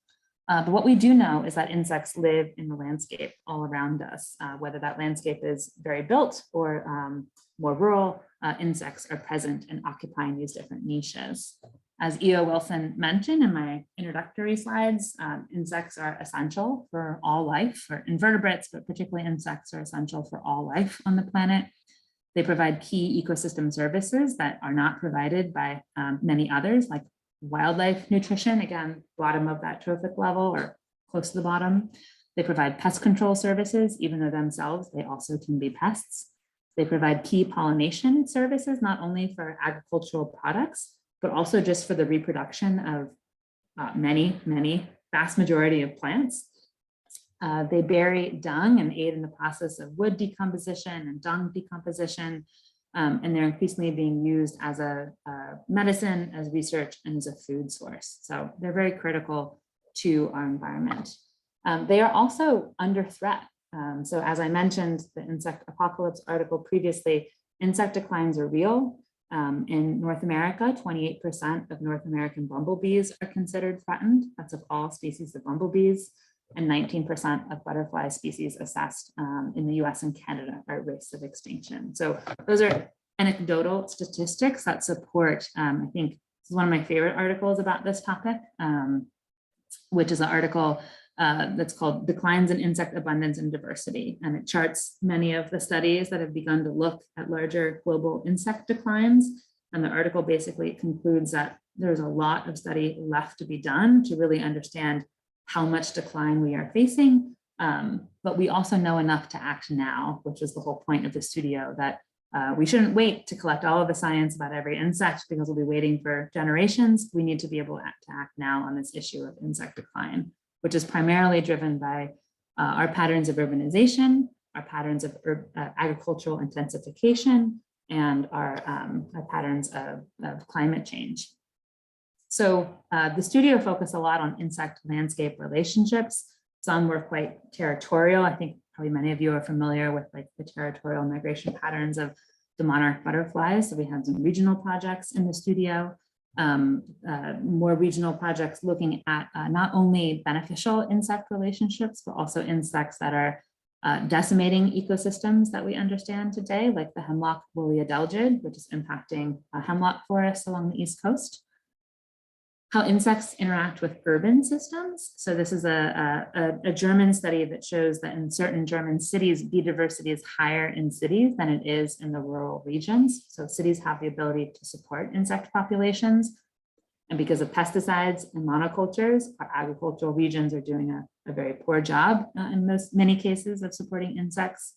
But what we do know is that insects live in the landscape all around us, whether that landscape is very built or more rural. Insects are present and occupying these different niches. As E.O. Wilson mentioned in my introductory slides, insects are essential for all life, for invertebrates, but particularly insects are essential for all life on the planet. They provide key ecosystem services that are not provided by many others, like wildlife nutrition, again, bottom of that trophic level or close to the bottom. They provide pest control services, even though themselves, they also can be pests. They provide key pollination services, not only for agricultural products, but also just for the reproduction of vast majority of plants. They bury dung and aid in the process of wood decomposition and dung decomposition. And they're increasingly being used as a medicine, as research, and as a food source. So they're very critical to our environment. They are also under threat. So as I mentioned, the insect apocalypse article previously, insect declines are real. In North America, 28% of North American bumblebees are considered threatened. That's of all species of bumblebees, and 19% of butterfly species assessed in the US and Canada are at risk of extinction. So those are anecdotal statistics that support, I think this is one of my favorite articles about this topic, which is an article that's called Declines in Insect Abundance and Diversity. And it charts many of the studies that have begun to look at larger global insect declines. And the article basically concludes that there's a lot of study left to be done to really understand how much decline we are facing. But we also know enough to act now, which is the whole point of the studio, that we shouldn't wait to collect all of the science about every insect because we'll be waiting for generations. We need to be able to act now on this issue of insect decline, which is primarily driven by our patterns of urbanization, our patterns of agricultural intensification, and our patterns of climate change. So the studio focused a lot on insect landscape relationships. Some were quite territorial. I think probably many of you are familiar with like the territorial migration patterns of the monarch butterflies. So we had some regional projects in the studio. More regional projects looking at not only beneficial insect relationships, but also insects that are decimating ecosystems that we understand today, like the hemlock woolly adelgid, which is impacting hemlock forests along the East Coast. How insects interact with urban systems. So this is a German study that shows that in certain German cities, bee diversity is higher in cities than it is in the rural regions. So cities have the ability to support insect populations. And because of pesticides and monocultures, our agricultural regions are doing a very poor job in many cases of supporting insects.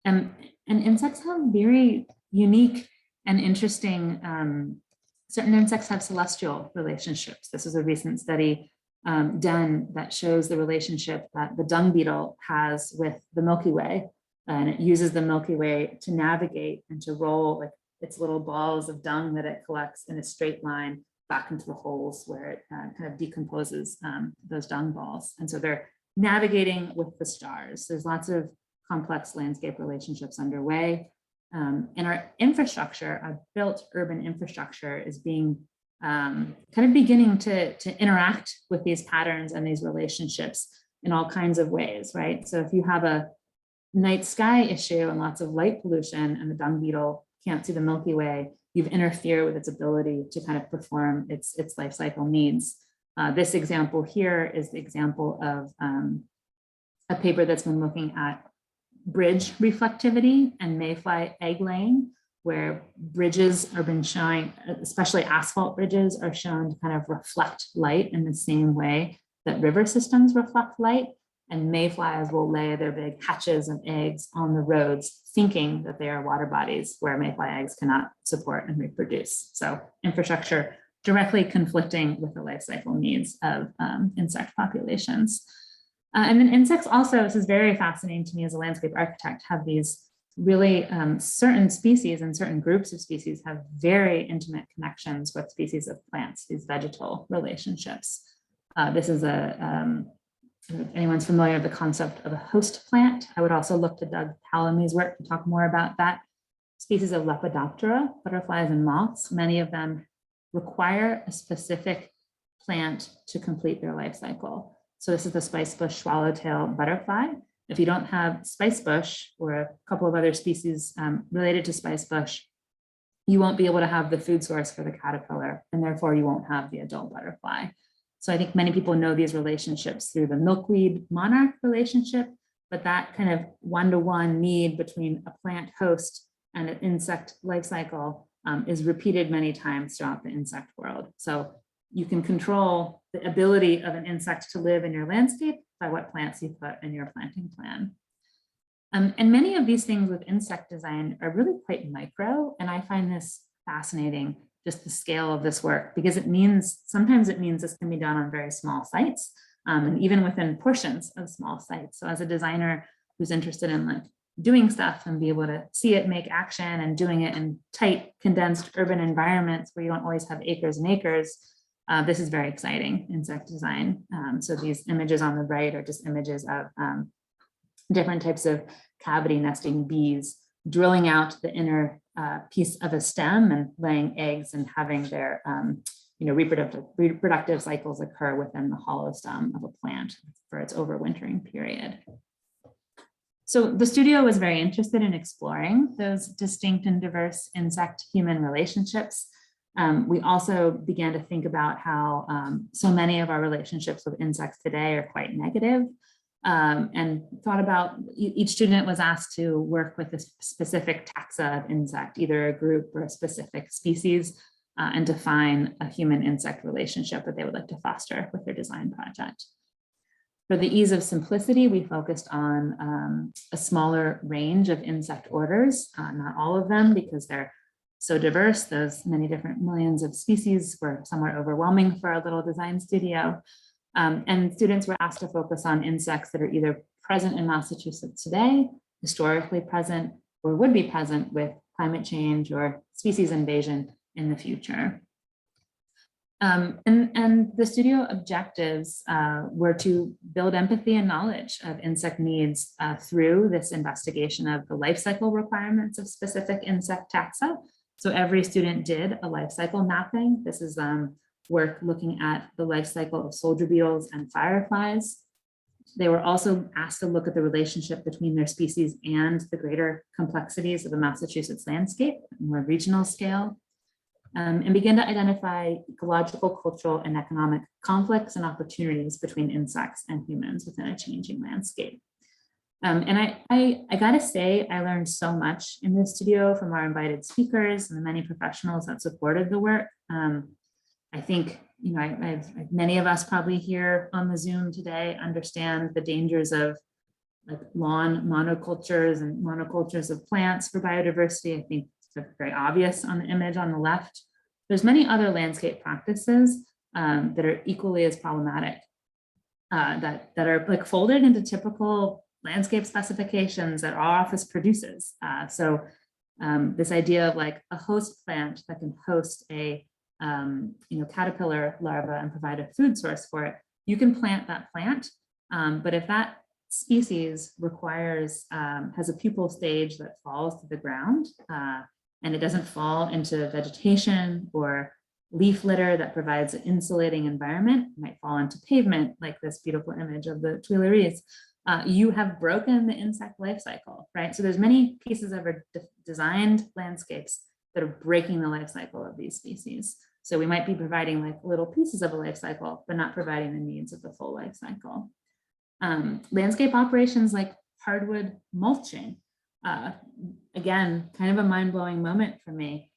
And insects have very unique and interesting certain insects have celestial relationships. This is a recent study done that shows the relationship that the dung beetle has with the Milky Way. And it uses the Milky Way to navigate and to roll like its little balls of dung that it collects in a straight line back into the holes where it kind of decomposes those dung balls. And so they're navigating with the stars. There's lots of complex landscape relationships underway. And our infrastructure, our built urban infrastructure, is being kind of beginning to interact with these patterns and these relationships in all kinds of ways, right? So if you have a night sky issue and lots of light pollution and the dung beetle can't see the Milky Way, you've interfered with its ability to kind of perform its life cycle needs. This example here is the example of a paper that's been looking at bridge reflectivity and mayfly egg laying, where bridges are been showing, especially asphalt bridges, are shown to kind of reflect light in the same way that river systems reflect light. And mayflies will lay their big hatches of eggs on the roads, thinking that they are water bodies where mayfly eggs cannot support and reproduce. So infrastructure directly conflicting with the life cycle needs of insect populations. And then insects also, this is very fascinating to me as a landscape architect, have these really certain species and certain groups of species have very intimate connections with species of plants, these vegetal relationships. This is if anyone's familiar with the concept of a host plant, I would also look to Doug Tallamy's work to talk more about that. Species of Lepidoptera, butterflies and moths, many of them require a specific plant to complete their life cycle. So this is the spicebush swallowtail butterfly. If you don't have spicebush or a couple of other species related to spicebush, you won't be able to have the food source for the caterpillar, and therefore you won't have the adult butterfly. So I think many people know these relationships through the milkweed monarch relationship, but that kind of one-to-one need between a plant host and an insect life cycle is repeated many times throughout the insect world. So you can control the ability of an insect to live in your landscape by what plants you put in your planting plan. And many of these things with insect design are really quite micro, and I find this fascinating, just the scale of this work, because sometimes it means this can be done on very small sites, and even within portions of small sites. So as a designer who's interested in like doing stuff and be able to see it make action and doing it in tight, condensed urban environments where you don't always have acres and acres, this is very exciting, insect design. So these images on the right are just images of different types of cavity nesting bees drilling out the inner piece of a stem and laying eggs and having their reproductive cycles occur within the hollow stem of a plant for its overwintering period. So the studio was very interested in exploring those distinct and diverse insect-human relationships. We also began to think about how so many of our relationships with insects today are quite negative, and thought about each student was asked to work with a specific taxa of insect, either a group or a specific species, and define a human-insect relationship that they would like to foster with their design project. For the ease of simplicity, we focused on a smaller range of insect orders, not all of them because they're so diverse. Those many different millions of species were somewhat overwhelming for our little design studio. And students were asked to focus on insects that are either present in Massachusetts today, historically present, or would be present with climate change or species invasion in the future. And the studio objectives were to build empathy and knowledge of insect needs through this investigation of the life cycle requirements of specific insect taxa. So every student did a life cycle mapping. This is work looking at the life cycle of soldier beetles and fireflies. They were also asked to look at the relationship between their species and the greater complexities of the Massachusetts landscape, more regional scale, and begin to identify ecological, cultural, and economic conflicts and opportunities between insects and humans within a changing landscape. And I gotta say, I learned so much in this studio from our invited speakers and the many professionals that supported the work. I think, many of us probably here on the Zoom today understand the dangers of like lawn monocultures and monocultures of plants for biodiversity. I think it's very obvious on the image on the left. There's many other landscape practices that are equally as problematic, that are like folded into typical landscape specifications that our office produces. So this idea of like a host plant that can host a caterpillar larva and provide a food source for it, you can plant that plant But if that species requires, has a pupal stage that falls to the ground, and it doesn't fall into vegetation or leaf litter that provides an insulating environment, it might fall into pavement, like this beautiful image of the Tuileries, you have broken the insect life cycle, right? So there's many pieces of our designed landscapes that are breaking the life cycle of these species. So we might be providing like little pieces of a life cycle, but not providing the needs of the full life cycle. Landscape operations like hardwood mulching, again, kind of a mind-blowing moment for me,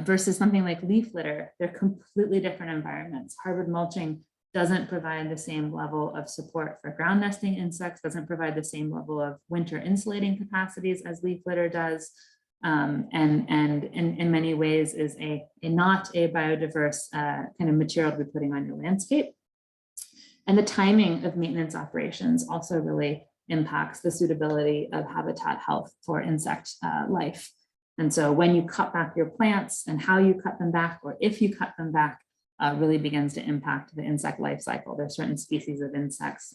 versus something like leaf litter. They're completely different environments. Hardwood mulching doesn't provide the same level of support for ground nesting insects, doesn't provide the same level of winter insulating capacities as leaf litter does, and in many ways is not a biodiverse kind of material to be putting on your landscape. And the timing of maintenance operations also really impacts the suitability of habitat health for insect life. And so when you cut back your plants and how you cut them back, or if you cut them back, really begins to impact the insect life cycle. There are certain species of insects,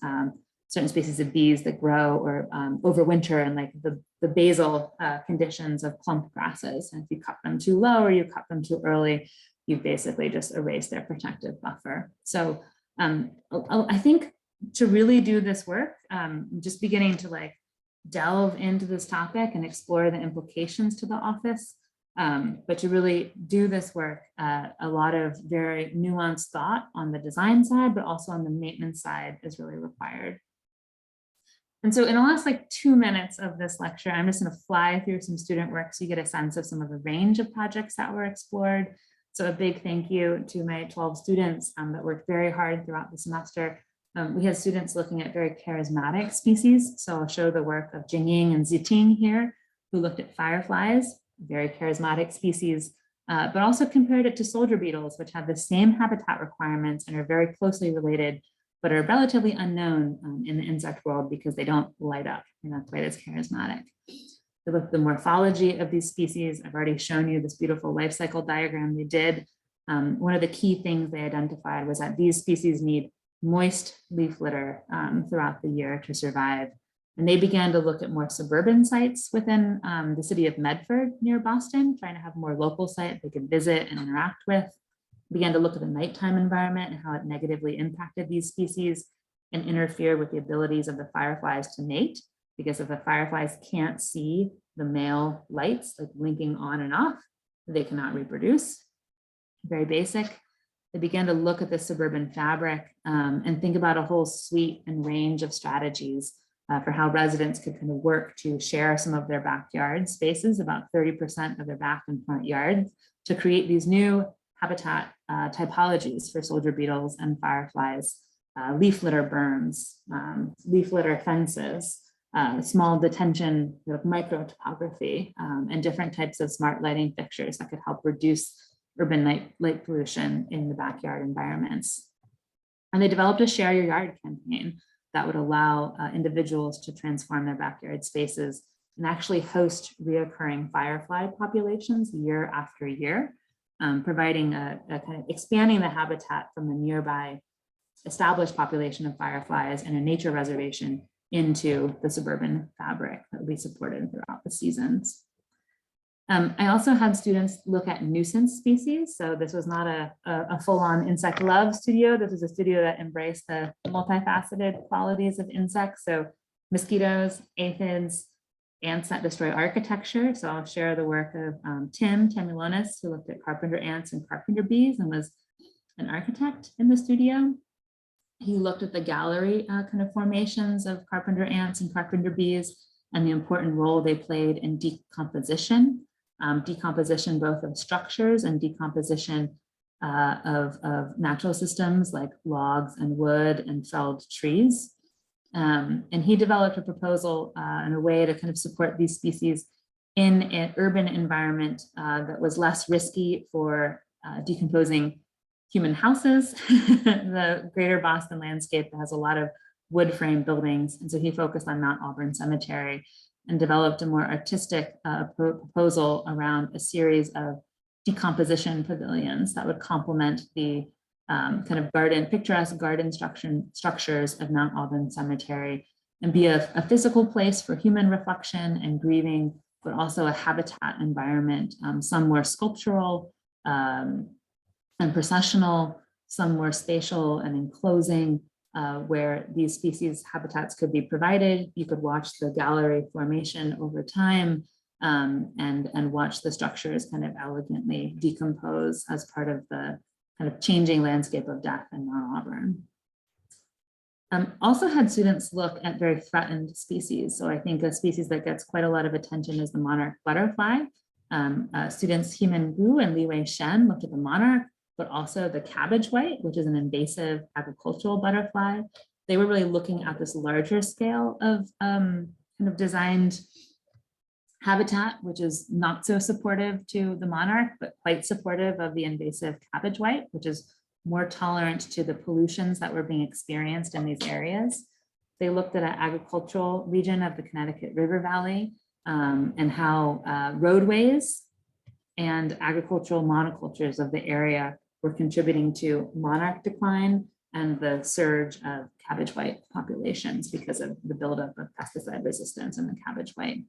certain species of bees that grow or overwinter in like the basal conditions of clump grasses. And if you cut them too low or you cut them too early, you basically just erase their protective buffer. So I think to really do this work, just beginning to like delve into this topic and explore the implications to the office. But to really do this work, a lot of very nuanced thought on the design side, but also on the maintenance side is really required. And so in the last like 2 minutes of this lecture, I'm just going to fly through some student work so you get a sense of some of the range of projects that were explored. So a big thank you to my 12 students that worked very hard throughout the semester. We had students looking at very charismatic species. So I'll show the work of Jingying and Ziting here, who looked at fireflies, very charismatic species, but also compared it to soldier beetles, which have the same habitat requirements and are very closely related, but are relatively unknown in the insect world because they don't light up in a way that's charismatic. They look at the morphology of these species. I've already shown you this beautiful life cycle diagram they did. One of the key things they identified was that these species need moist leaf litter throughout the year to survive. And they began to look at more suburban sites within the city of Medford near Boston, trying to have more local site they could visit and interact with. Began to look at the nighttime environment and how it negatively impacted these species and interfered with the abilities of the fireflies to mate, because if the fireflies can't see the male lights like blinking on and off, they cannot reproduce. Very basic. They began to look at the suburban fabric and think about a whole suite and range of strategies for how residents could kind of work to share some of their backyard spaces, about 30% of their back and front yards, to create these new habitat typologies for soldier beetles and fireflies, leaf litter berms, leaf litter fences, small detention micro topography, and different types of smart lighting fixtures that could help reduce urban light pollution in the backyard environments. And they developed a Share Your Yard campaign that would allow individuals to transform their backyard spaces and actually host reoccurring firefly populations year after year, providing a kind of expanding the habitat from the nearby established population of fireflies and a nature reservation into the suburban fabric that will be supported throughout the seasons. I also had students look at nuisance species. So this was not a full-on insect love studio. This was a studio that embraced the multifaceted qualities of insects. So mosquitoes, aphids, ants that destroy architecture. So I'll share the work of Tim Temulonis, who looked at carpenter ants and carpenter bees and was an architect in the studio. He looked at the gallery kind of formations of carpenter ants and carpenter bees and the important role they played in decomposition. Decomposition both of structures and decomposition of natural systems like logs and wood and felled trees. And he developed a proposal and a way to kind of support these species in an urban environment that was less risky for decomposing human houses, the greater Boston landscape that has a lot of wood frame buildings. And so he focused on Mount Auburn Cemetery and developed a more artistic proposal around a series of decomposition pavilions that would complement the kind of picturesque garden structures of Mount Auburn Cemetery, and be a physical place for human reflection and grieving, but also a habitat environment, some more sculptural and processional, some more spatial and enclosing, where these species habitats could be provided. You could watch the gallery formation over time, and watch the structures kind of elegantly decompose as part of the kind of changing landscape of death in Mount Auburn. Also had students look at very threatened species. So I think a species that gets quite a lot of attention is the monarch butterfly. Students Heemin Gu and Liwei Shen looked at the monarch, but also the cabbage white, which is an invasive agricultural butterfly. They were really looking at this larger scale of kind of designed habitat, which is not so supportive to the monarch, but quite supportive of the invasive cabbage white, which is more tolerant to the pollutions that were being experienced in these areas. They looked at an agricultural region of the Connecticut River Valley, and how roadways and agricultural monocultures of the area were contributing to monarch decline and the surge of cabbage white populations because of the buildup of pesticide resistance in the cabbage white.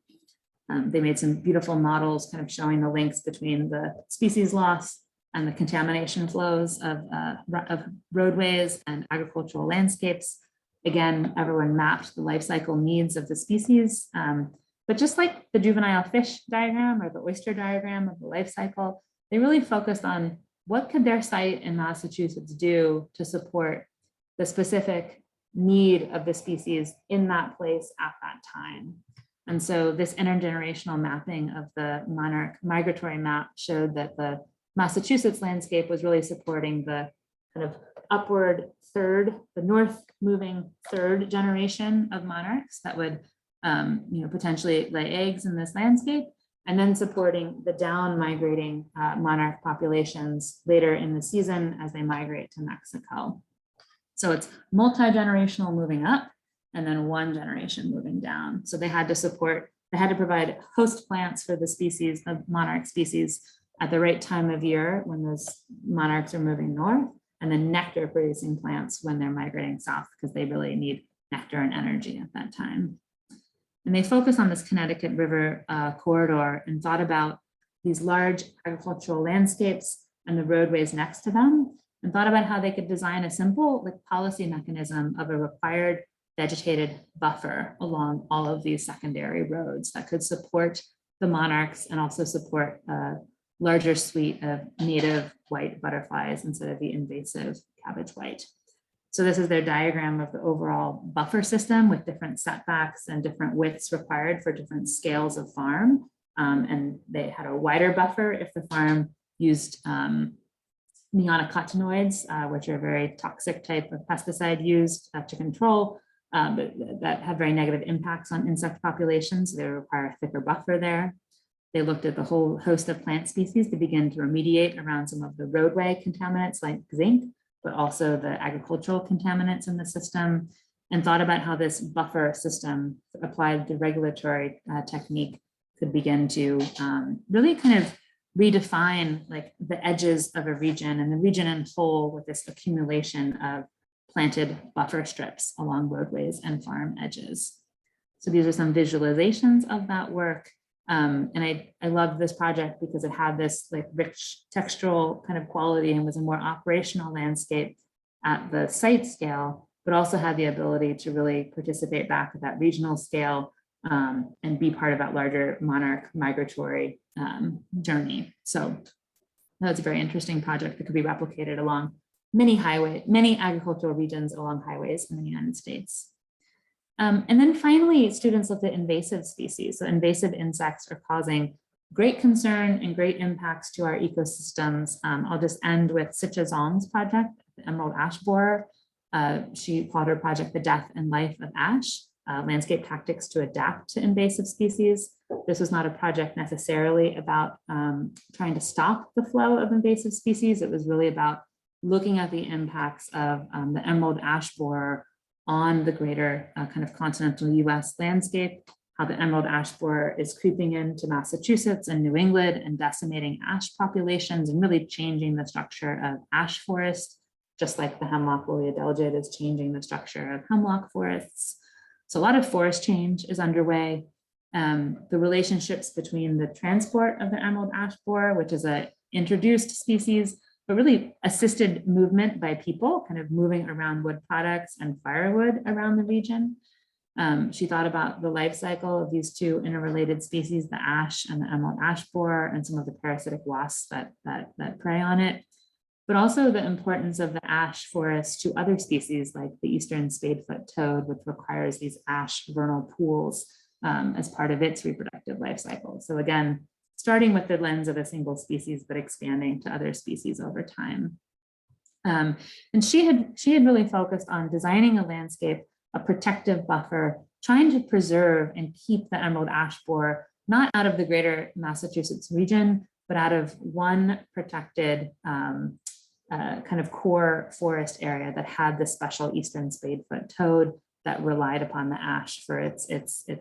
They made some beautiful models kind of showing the links between the species loss and the contamination flows of roadways and agricultural landscapes. Again, everyone mapped the life cycle needs of the species. But just like the juvenile fish diagram or the oyster diagram of the life cycle, they really focused on what could their site in Massachusetts do to support the specific need of the species in that place at that time. And so this intergenerational mapping of the monarch migratory map showed that the Massachusetts landscape was really supporting the kind of upward third, the north moving third generation of monarchs that would potentially lay eggs in this landscape, and then supporting the down migrating monarch populations later in the season as they migrate to Mexico. So it's multi-generational moving up, and then one generation moving down. So they had to provide host plants for the species of monarch species at the right time of year when those monarchs are moving north, and then nectar producing plants when they're migrating south, because they really need nectar and energy at that time. And they focus on this Connecticut River corridor and thought about these large agricultural landscapes and the roadways next to them, and thought about how they could design a simple policy mechanism of a required vegetated buffer along all of these secondary roads that could support the monarchs and also support a larger suite of native white butterflies instead of the invasive cabbage white. So this is their diagram of the overall buffer system with different setbacks and different widths required for different scales of farm. And they had a wider buffer if the farm used neonicotinoids, which are a very toxic type of pesticide used to control, but that have very negative impacts on insect populations. So they require a thicker buffer there. They looked at the whole host of plant species to begin to remediate around some of the roadway contaminants like zinc, but also the agricultural contaminants in the system, and thought about how this buffer system applied to regulatory technique could begin to really kind of redefine the edges of a region and the region in whole with this accumulation of planted buffer strips along roadways and farm edges. So these are some visualizations of that work. And I loved this project because it had this rich textural kind of quality and was a more operational landscape at the site scale, but also had the ability to really participate back at that regional scale and be part of that larger monarch migratory journey. So that's a very interesting project that could be replicated along many agricultural regions along highways in the United States. And then finally, students looked at invasive species. So invasive insects are causing great concern and great impacts to our ecosystems. I'll just end with Sitcha Zong's project, the emerald ash borer. She called her project The Death and Life of Ash, Landscape Tactics to Adapt to Invasive Species. This was not a project necessarily about trying to stop the flow of invasive species. It was really about looking at the impacts of the emerald ash borer on the greater kind of continental US landscape, how the emerald ash borer is creeping into Massachusetts and New England and decimating ash populations and really changing the structure of ash forest just like the hemlock woolly adelgid is changing the structure of hemlock forests. So a lot of forest change is underway. The relationships between the transport of the emerald ash borer, which is a introduced species, but really assisted movement by people, kind of moving around wood products and firewood around the region. She thought about the life cycle of these two interrelated species, the ash and the emerald ash borer, and some of the parasitic wasps that prey on it, but also the importance of the ash forest to other species like the eastern spadefoot toad, which requires these ash vernal pools as part of its reproductive life cycle. So again, starting with the lens of a single species, but expanding to other species over time. And she had really focused on designing a landscape, a protective buffer, trying to preserve and keep the emerald ash borer not out of the greater Massachusetts region, but out of one protected kind of core forest area that had the special eastern spadefoot toad that relied upon the ash for its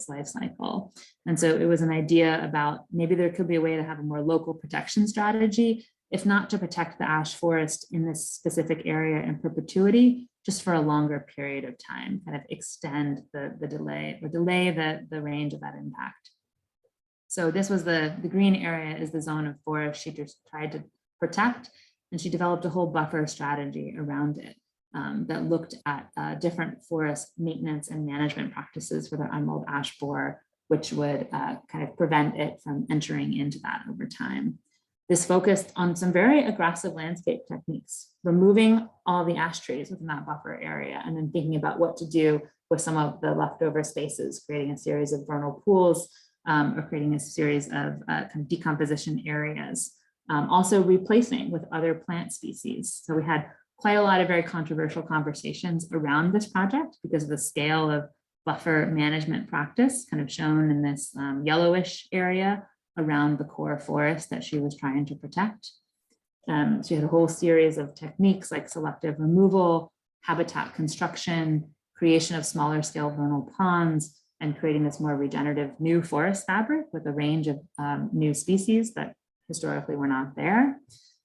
life cycle. And so it was an idea about maybe there could be a way to have a more local protection strategy, if not to protect the ash forest in this specific area in perpetuity, just for a longer period of time, kind of extend the delay or delay the range of that impact. So this was the green area is the zone of forest she just tried to protect, and she developed a whole buffer strategy around it that looked at different forest maintenance and management practices for the emerald ash borer, which would kind of prevent it from entering into that over time. This focused on some very aggressive landscape techniques, removing all the ash trees within that buffer area, and then thinking about what to do with some of the leftover spaces, creating a series of vernal pools or creating a series of kind of decomposition areas. Also replacing with other plant species. So we had quite a lot of very controversial conversations around this project because of the scale of buffer management practice kind of shown in this yellowish area around the core forest that she was trying to protect. She had a whole series of techniques like selective removal, habitat construction, creation of smaller scale vernal ponds, and creating this more regenerative new forest fabric with a range of new species that historically were not there.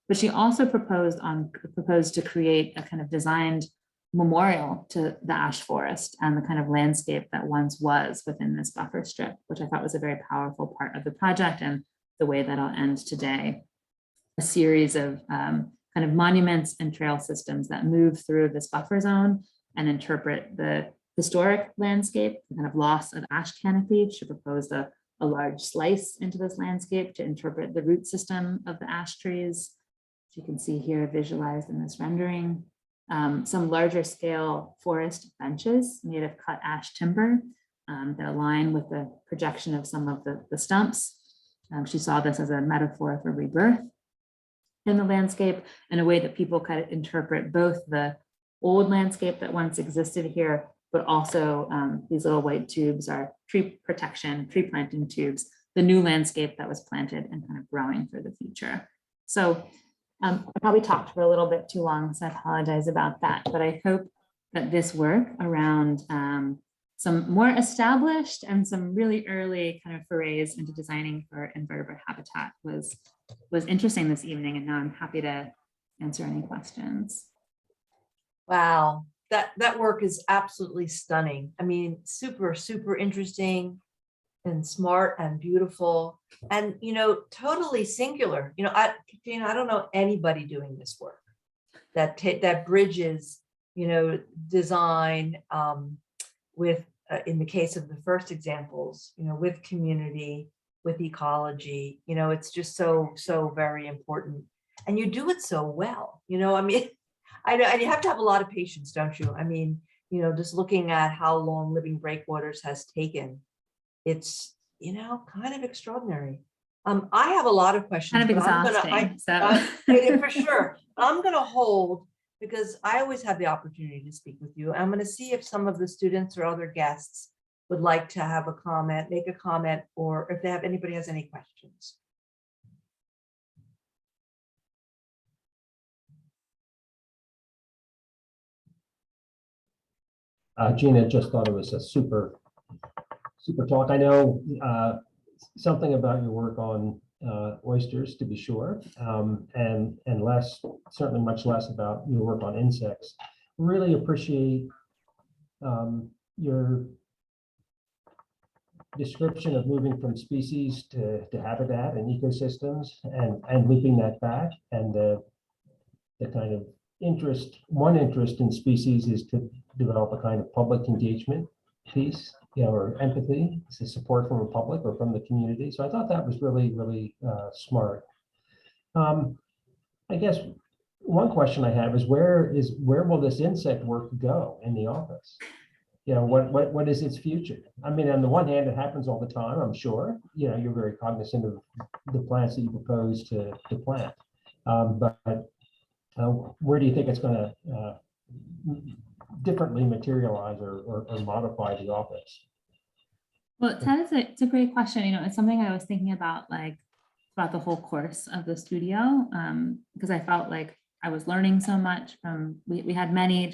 But she also proposed to create a kind of designed memorial to the ash forest and the kind of landscape that once was within this buffer strip, which I thought was a very powerful part of the project and the way that I'll end today. A series of kind of monuments and trail systems that move through this buffer zone and interpret the historic landscape, the kind of loss of ash canopy. She proposed a large slice into this landscape to interpret the root system of the ash trees. You can see here visualized in this rendering, some larger scale forest benches made of cut ash timber that align with the projection of some of the stumps. She saw this as a metaphor for rebirth in the landscape in a way that people kind of interpret both the old landscape that once existed here, but also these little white tubes are tree protection, tree planting tubes, the new landscape that was planted and kind of growing for the future. So I probably talked for a little bit too long, so I apologize about that, but I hope that this work around some more established and some really early kind of forays into designing for invertebrate habitat was interesting this evening, and now I'm happy to answer any questions. Wow, that work is absolutely stunning. I mean, super, super interesting and smart and beautiful and, totally singular. I don't know anybody doing this work that bridges, design with, in the case of the first examples, with community, with ecology. It's just so very important. And you do it so well, I mean, I know, and you have to have a lot of patience, don't you? I mean, just looking at how long Living Breakwaters has taken, it's, kind of extraordinary. I have a lot of questions. Kind of exhausting, for sure. I'm going to hold because I always have the opportunity to speak with you. I'm going to see if some of the students or other guests would like to have a comment, make a comment, or if anybody has any questions. Gina, just thought it was a super talk. I know something about your work on oysters, to be sure, and less, certainly much less about your work on insects. Really appreciate your description of moving from species to habitat and ecosystems, and looping that back, and the kind of one interest in species is to develop a kind of public engagement piece, or empathy, to support from the public or from the community. So I thought that was really, really smart. I guess one question I have is where will this insect work go in the office? What is its future? I mean, on the one hand, it happens all the time, I'm sure. You're very cognizant of the plants that you propose to plant. But where do you think it's going to differently materialize or modify the office? Well, Ted, it's a great question. It's something I was thinking about, like, throughout the whole course of the studio, because I felt like I was learning so much from, we had many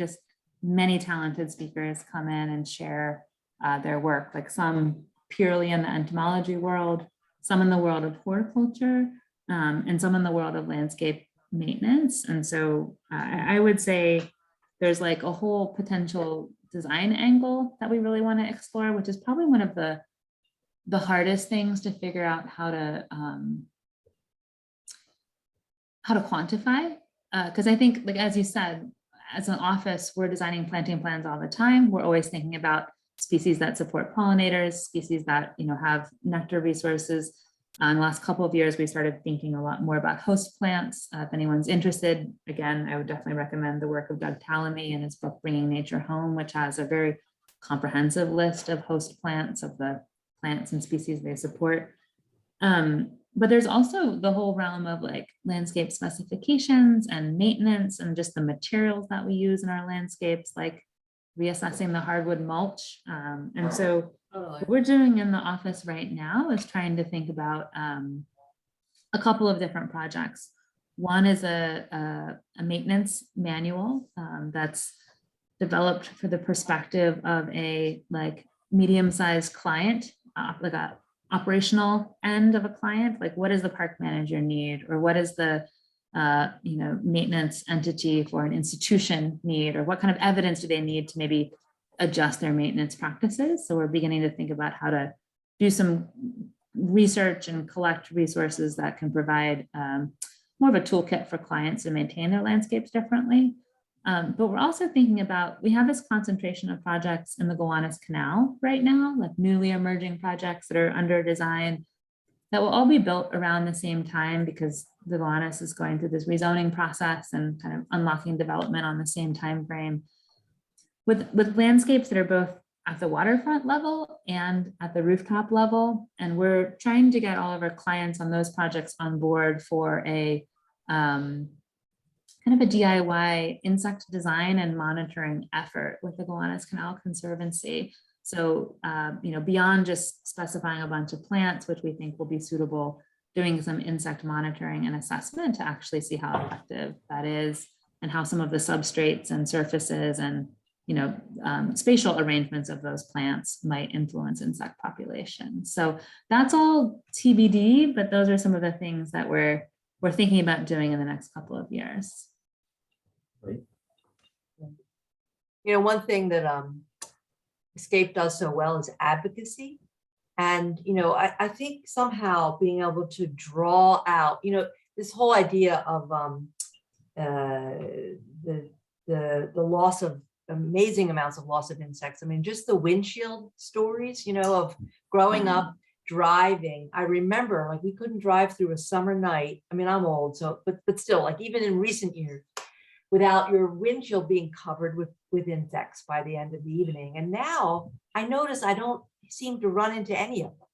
talented speakers come in and share their work, like some purely in the entomology world, some in the world of horticulture, and some in the world of landscape maintenance. And so I would say there's like a whole potential design angle that we really want to explore, which is probably one of the hardest things to figure out how to quantify. Because I think, like, as you said, as an office, we're designing planting plans all the time. We're always thinking about species that support pollinators, species that have nectar resources. In the last couple of years, we started thinking a lot more about host plants. If anyone's interested, again, I would definitely recommend the work of Doug Tallamy and his book, Bringing Nature Home, which has a very comprehensive list of host plants, of the plants and species they support. But there's also the whole realm of like landscape specifications and maintenance and just the materials that we use in our landscapes, like reassessing the hardwood mulch. And so what we're doing in the office right now is trying to think about a couple of different projects. One is a maintenance manual that's developed for the perspective of a like medium-sized client, like a operational end of a client. Like, what does the park manager need, or what is the maintenance entity for an institution need, or what kind of evidence do they need to maybe adjust their maintenance practices? So we're beginning to think about how to do some research and collect resources that can provide more of a toolkit for clients to maintain their landscapes differently. But we're also thinking about, we have this concentration of projects in the Gowanus Canal right now, like newly emerging projects that are under design that will all be built around the same time, because the Gowanus is going through this rezoning process and kind of unlocking development on the same time frame. With landscapes that are both at the waterfront level and at the rooftop level. And we're trying to get all of our clients on those projects on board for a kind of a DIY insect design and monitoring effort with the Gowanus Canal Conservancy. So, beyond just specifying a bunch of plants, which we think will be suitable, doing some insect monitoring and assessment to actually see how effective that is, and how some of the substrates and surfaces and spatial arrangements of those plants might influence insect populations. So that's all TBD, but those are some of the things that we're thinking about doing in the next couple of years. Great. One thing that Escape does so well is advocacy. And, I think somehow being able to draw out, this whole idea of the loss of amazing amounts of loss of insects. I mean, just the windshield stories, of growing up driving. I remember, like, we couldn't drive through a summer night. I mean, I'm old, so but still, like, even in recent years, without your windshield being covered with insects by the end of the evening. And now I notice I don't seem to run into any of them.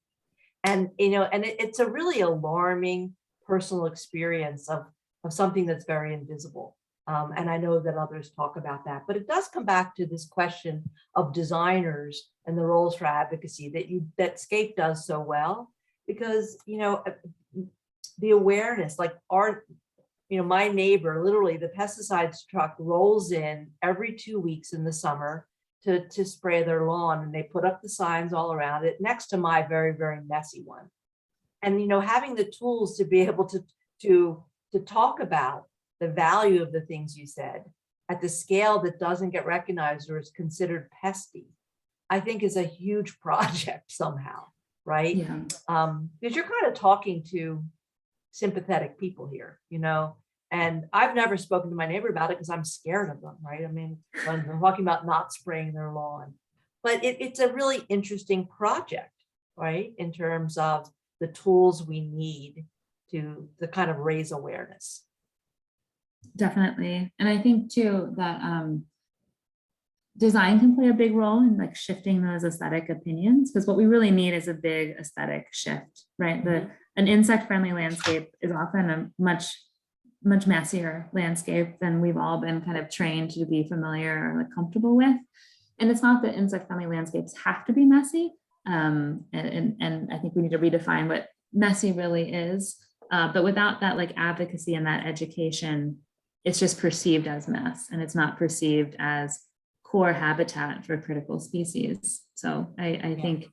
And it's a really alarming personal experience of something that's very invisible. And I know that others talk about that, but it does come back to this question of designers and the roles for advocacy that Scape does so well, because the awareness, like my neighbor, literally the pesticides truck rolls in every 2 weeks in the summer to spray their lawn, and they put up the signs all around it next to my very, very messy one. And, having the tools to be able to talk about the value of the things you said at the scale that doesn't get recognized or is considered pesty, I think is a huge project somehow, right? Yeah. Because you're kind of talking to sympathetic people here, and I've never spoken to my neighbor about it because I'm scared of them, right? I mean, when they're talking about not spraying their lawn, but it's a really interesting project, right? In terms of the tools we need to kind of raise awareness. Definitely. And I think too that design can play a big role in like shifting those aesthetic opinions, because what we really need is a big aesthetic shift, right? An insect-friendly landscape is often a much messier landscape than we've all been kind of trained to be familiar or like comfortable with. And it's not that insect-friendly landscapes have to be messy. And I think we need to redefine what messy really is. But without that like advocacy and that education, it's just perceived as mess, and it's not perceived as core habitat for critical species. So I think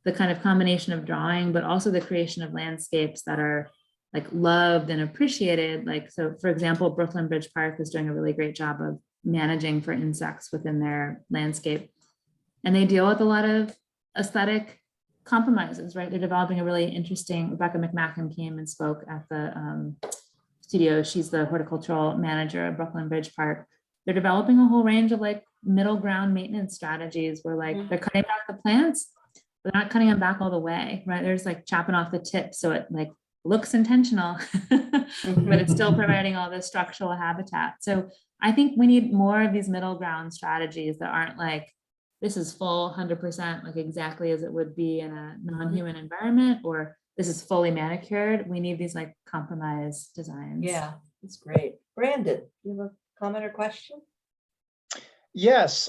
the kind of combination of drawing, but also the creation of landscapes that are like loved and appreciated. Like, so for example, Brooklyn Bridge Park is doing a really great job of managing for insects within their landscape. And they deal with a lot of aesthetic compromises, right? They're developing a really interesting, Rebecca McMacken came and spoke at the studio. She's the horticultural manager of Brooklyn Bridge Park. They're developing a whole range of like middle ground maintenance strategies where like they're cutting back the plants, but they're not cutting them back all the way, right? They're just like chopping off the tip so it like looks intentional, but it's still providing all this structural habitat. So I think we need more of these middle ground strategies that aren't like, this is full 100% like exactly as it would be in a non-human environment, or this is fully manicured. We need these like compromise designs. Yeah, that's great. Brandon, you have a comment or question? Yes.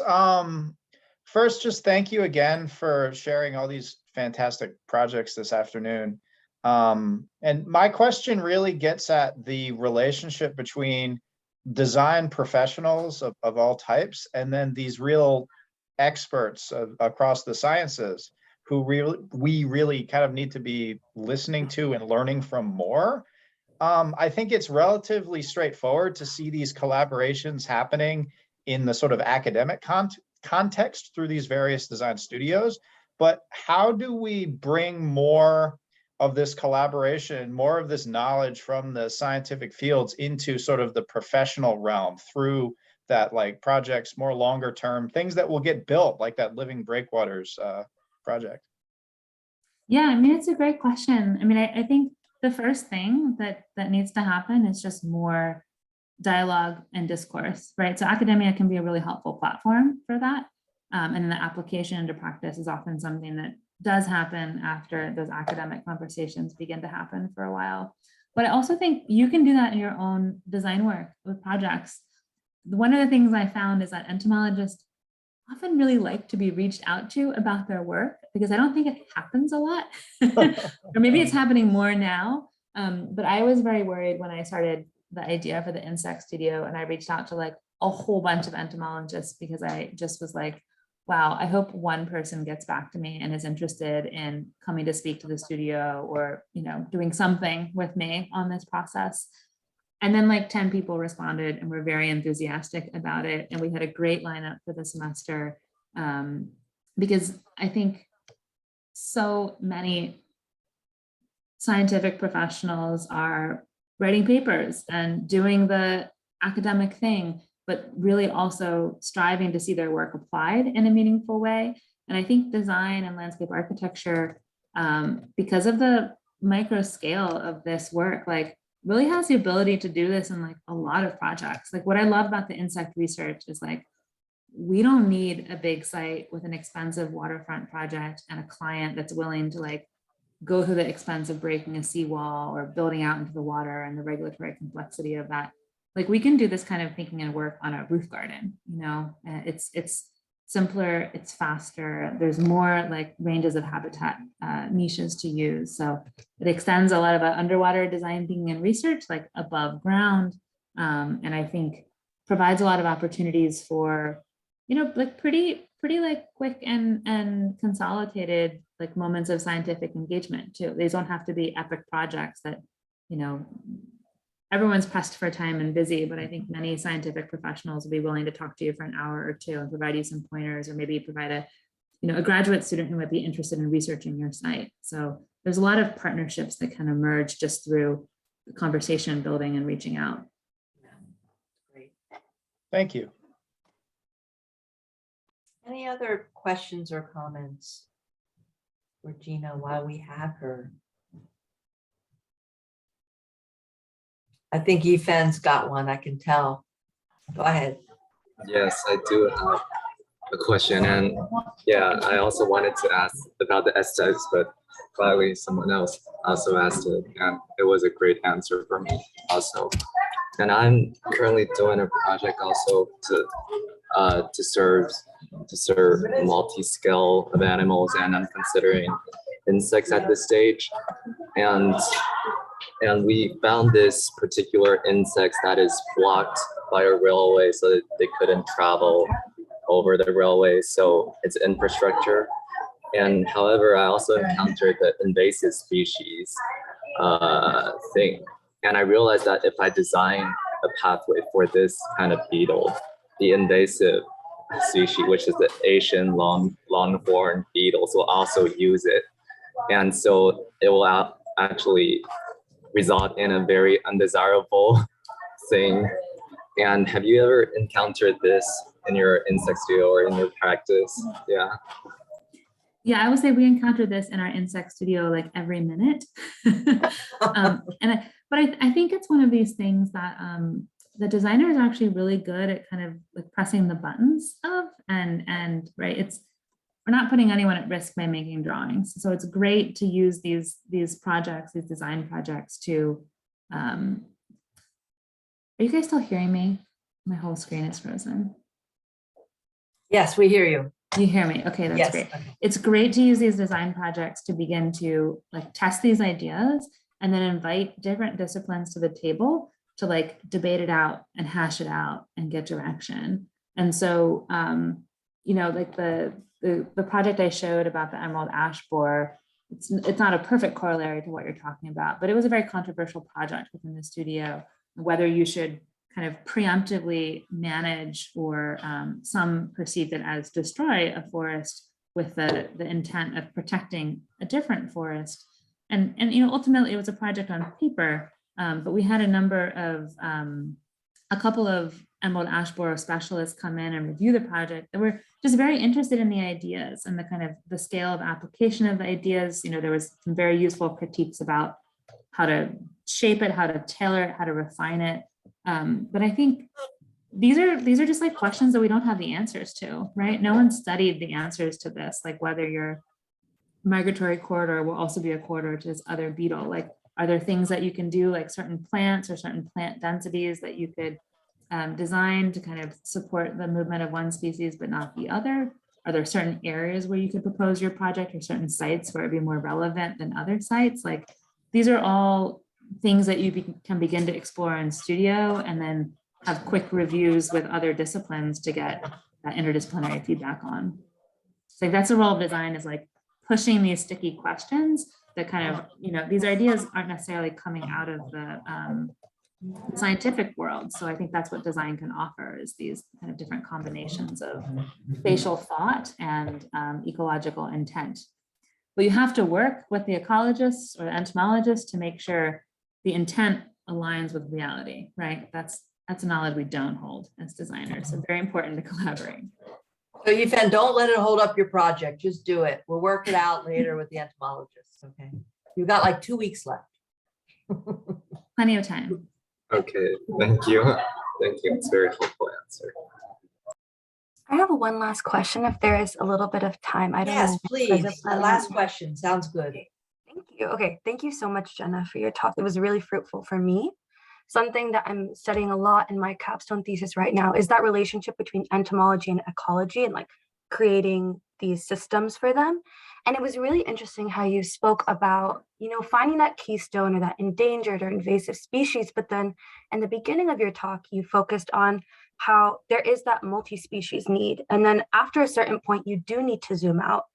First, just thank you again for sharing all these fantastic projects this afternoon. And my question really gets at the relationship between design professionals of all types and then these real experts across the sciences who we really kind of need to be listening to and learning from more. I think it's relatively straightforward to see these collaborations happening in the sort of academic context through these various design studios, but how do we bring more of this collaboration, more of this knowledge from the scientific fields into sort of the professional realm through that, like projects more longer term, things that will get built, like that Living Breakwaters project? Yeah, I mean, it's a great question. I mean, I think the first thing that needs to happen is just more dialogue and discourse, right? So academia can be a really helpful platform for that. And then the application into practice is often something that does happen after those academic conversations begin to happen for a while. But I also think you can do that in your own design work with projects. One of the things I found is that entomologists often really like to be reached out to about their work, because I don't think it happens a lot. Or maybe it's happening more now. But I was very worried when I started the idea for the insect studio, and I reached out to like a whole bunch of entomologists because I just was like, wow, I hope one person gets back to me and is interested in coming to speak to the studio or, doing something with me on this process. And then like 10 people responded and were very enthusiastic about it. And we had a great lineup for the semester, because I think so many scientific professionals are writing papers and doing the academic thing, but really also striving to see their work applied in a meaningful way. And I think design and landscape architecture, because of the micro scale of this work, like really has the ability to do this in like a lot of projects. Like what I love about the insect research is like, we don't need a big site with an expensive waterfront project and a client that's willing to like go through the expense of breaking a seawall or building out into the water and the regulatory complexity of that. Like we can do this kind of thinking and work on a roof garden, it's simpler, it's faster. There's more like ranges of habitat niches to use. So it extends a lot of underwater design thinking and research, like above ground. And I think provides a lot of opportunities for, like pretty like quick and consolidated like moments of scientific engagement too. These don't have to be epic projects that, you know, everyone's pressed for time and busy, but I think many scientific professionals will be willing to talk to you for an hour or two and provide you some pointers, or maybe provide a, you know, a graduate student who might be interested in researching your site. So there's a lot of partnerships that can emerge just through the conversation building and reaching out. Great. Thank you. Any other questions or comments for Gina while we have her? I think Yifen's got one, I can tell. Go ahead. Yes, I do have a question, and yeah, I also wanted to ask about the aesthetics, but clearly someone else also asked it, and it was a great answer for me also. And I'm currently doing a project also to serve multi-scale of animals, and I'm considering insects at this stage, and we found this particular insect that is blocked by a railway so that they couldn't travel over the railway. So it's infrastructure. And however, I also encountered the invasive species thing. And I realized that if I design a pathway for this kind of beetle, the invasive species, which is the Asian longhorn beetles, will also use it. And so it will actually result in a very undesirable thing. And have you ever encountered this in your insect studio or in your practice? Yeah. Yeah, I would say we encounter this in our insect studio like every minute. But I think it's one of these things that the designers are actually really good at kind of like pressing the buttons of, and right, we're not putting anyone at risk by making drawings. So it's great to use these projects, these design projects to, are you guys still hearing me? My whole screen is frozen. Yes, we hear you. You hear me? Okay, that's Yes. great. Okay. It's great to use these design projects to begin to like test these ideas and then invite different disciplines to the table to like debate it out and hash it out and get direction. And so, you know, like the project I showed about the emerald ash borer, it's not a perfect corollary to what you're talking about, but it was a very controversial project within the studio, whether you should kind of preemptively manage or some perceived it as destroy a forest with the intent of protecting a different forest. And you know, ultimately it was a project on paper, but we had a couple of emerald ash borer specialists come in and review the project that were just very interested in the ideas and the kind of the scale of application of the ideas. You know, there was some very useful critiques about how to shape it, how to tailor it, how to refine it. But I think these are just like questions that we don't have the answers to, right? No one studied the answers to this, like whether your migratory corridor will also be a corridor to this other beetle. Like, are there things that you can do, like certain plants or certain plant densities that you could design to kind of support the movement of one species but not the other? Are there certain areas where you could propose your project, or certain sites where it'd be more relevant than other sites? Like, these are all things that you can begin to explore in studio and then have quick reviews with other disciplines to get that interdisciplinary feedback on. So that's the role of design, is like pushing these sticky questions that kind of, you know, these ideas aren't necessarily coming out of the scientific world. So I think that's what design can offer, is these kind of different combinations of spatial thought and ecological intent. But you have to work with the ecologists or the entomologists to make sure the intent aligns with reality, right? That's a knowledge we don't hold as designers. So very important to collaborate. So Yifen, don't let it hold up your project. Just do it. We'll work it out later with the entomologists. Okay. You've got like 2 weeks left. Plenty of time. Okay, thank you. Thank you. It's a very helpful answer. I have one last question if there is a little bit of time. I don't Yes, know. please. Does it- The last question. Sounds good. Thank you. Okay, thank you so much, Jenna, for your talk. It was really fruitful for me. Something that I'm studying a lot in my capstone thesis right now is that relationship between entomology and ecology, and like creating these systems for them. And it was really interesting how you spoke about, you know, finding that keystone or that endangered or invasive species. But then in the beginning of your talk, you focused on how there is that multi-species need. And then after a certain point, you do need to zoom out.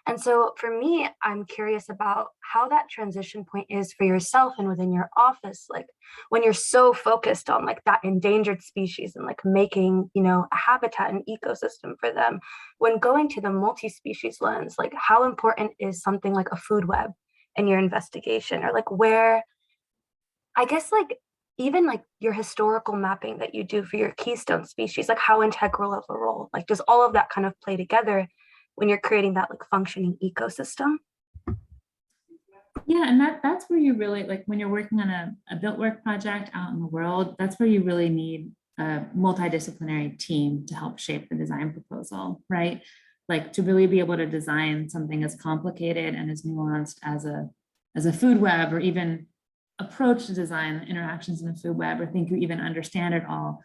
And so for me, I'm curious about how that transition point is for yourself and within your office, like when you're so focused on like that endangered species and like making, you know, a habitat and ecosystem for them. When going to the multi-species lens, like how important is something like a food web in your investigation, or like where, I guess like even like your historical mapping that you do for your keystone species, like how integral of a role, like does all of that kind of play together when you're creating that like functioning ecosystem? Yeah, and that's where you really, like when you're working on a built work project out in the world, that's where you really need a multidisciplinary team to help shape the design proposal, right? Like to really be able to design something as complicated and as nuanced as a food web, or even approach to design interactions in a food web, or think you even understand it all.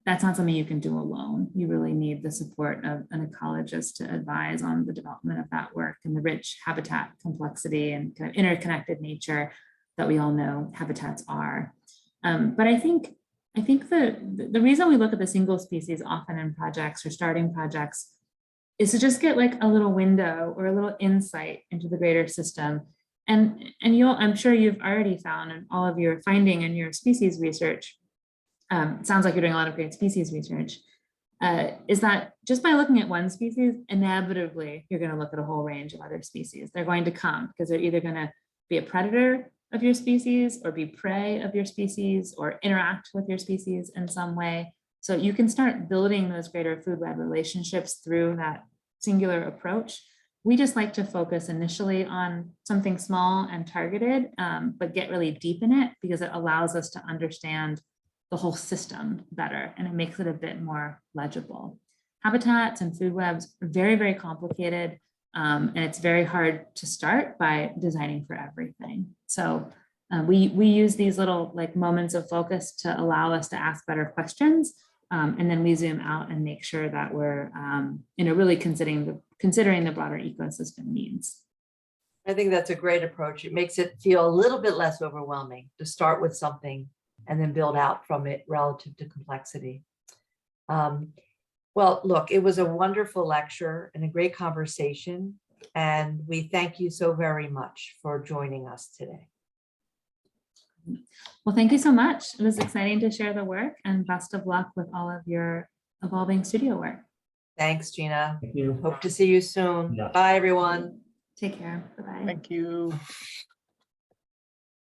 That's not something you can do alone. You really need the support of an ecologist to advise on the development of that work and the rich habitat complexity and kind of interconnected nature that we all know habitats are. But I think the reason we look at the single species often in projects or starting projects is to just get like a little window or a little insight into the greater system. And I'm sure you've already found in all of your finding in your species research, sounds like you're doing a lot of great species research, is that just by looking at one species, inevitably, you're going to look at a whole range of other species. They're going to come because they're either going to be a predator of your species or be prey of your species or interact with your species in some way. So you can start building those greater food web relationships through that singular approach. We just like to focus initially on something small and targeted, but get really deep in it because it allows us to understand the whole system better, and it makes it a bit more legible. Habitats and food webs are very, very complicated, and it's very hard to start by designing for everything. So we use these little like moments of focus to allow us to ask better questions, and then we zoom out and make sure that we're really considering the broader ecosystem needs. I think that's a great approach. It makes it feel a little bit less overwhelming to start with something and then build out from it relative to complexity. Well, look, it was a wonderful lecture and a great conversation, and we thank you so very much for joining us today. Well, thank you so much. It was exciting to share the work, and best of luck with all of your evolving studio work. Thanks, Gina. Thank you. Hope to see you soon. Yeah. Bye, everyone. Take care. Bye-bye. Thank you.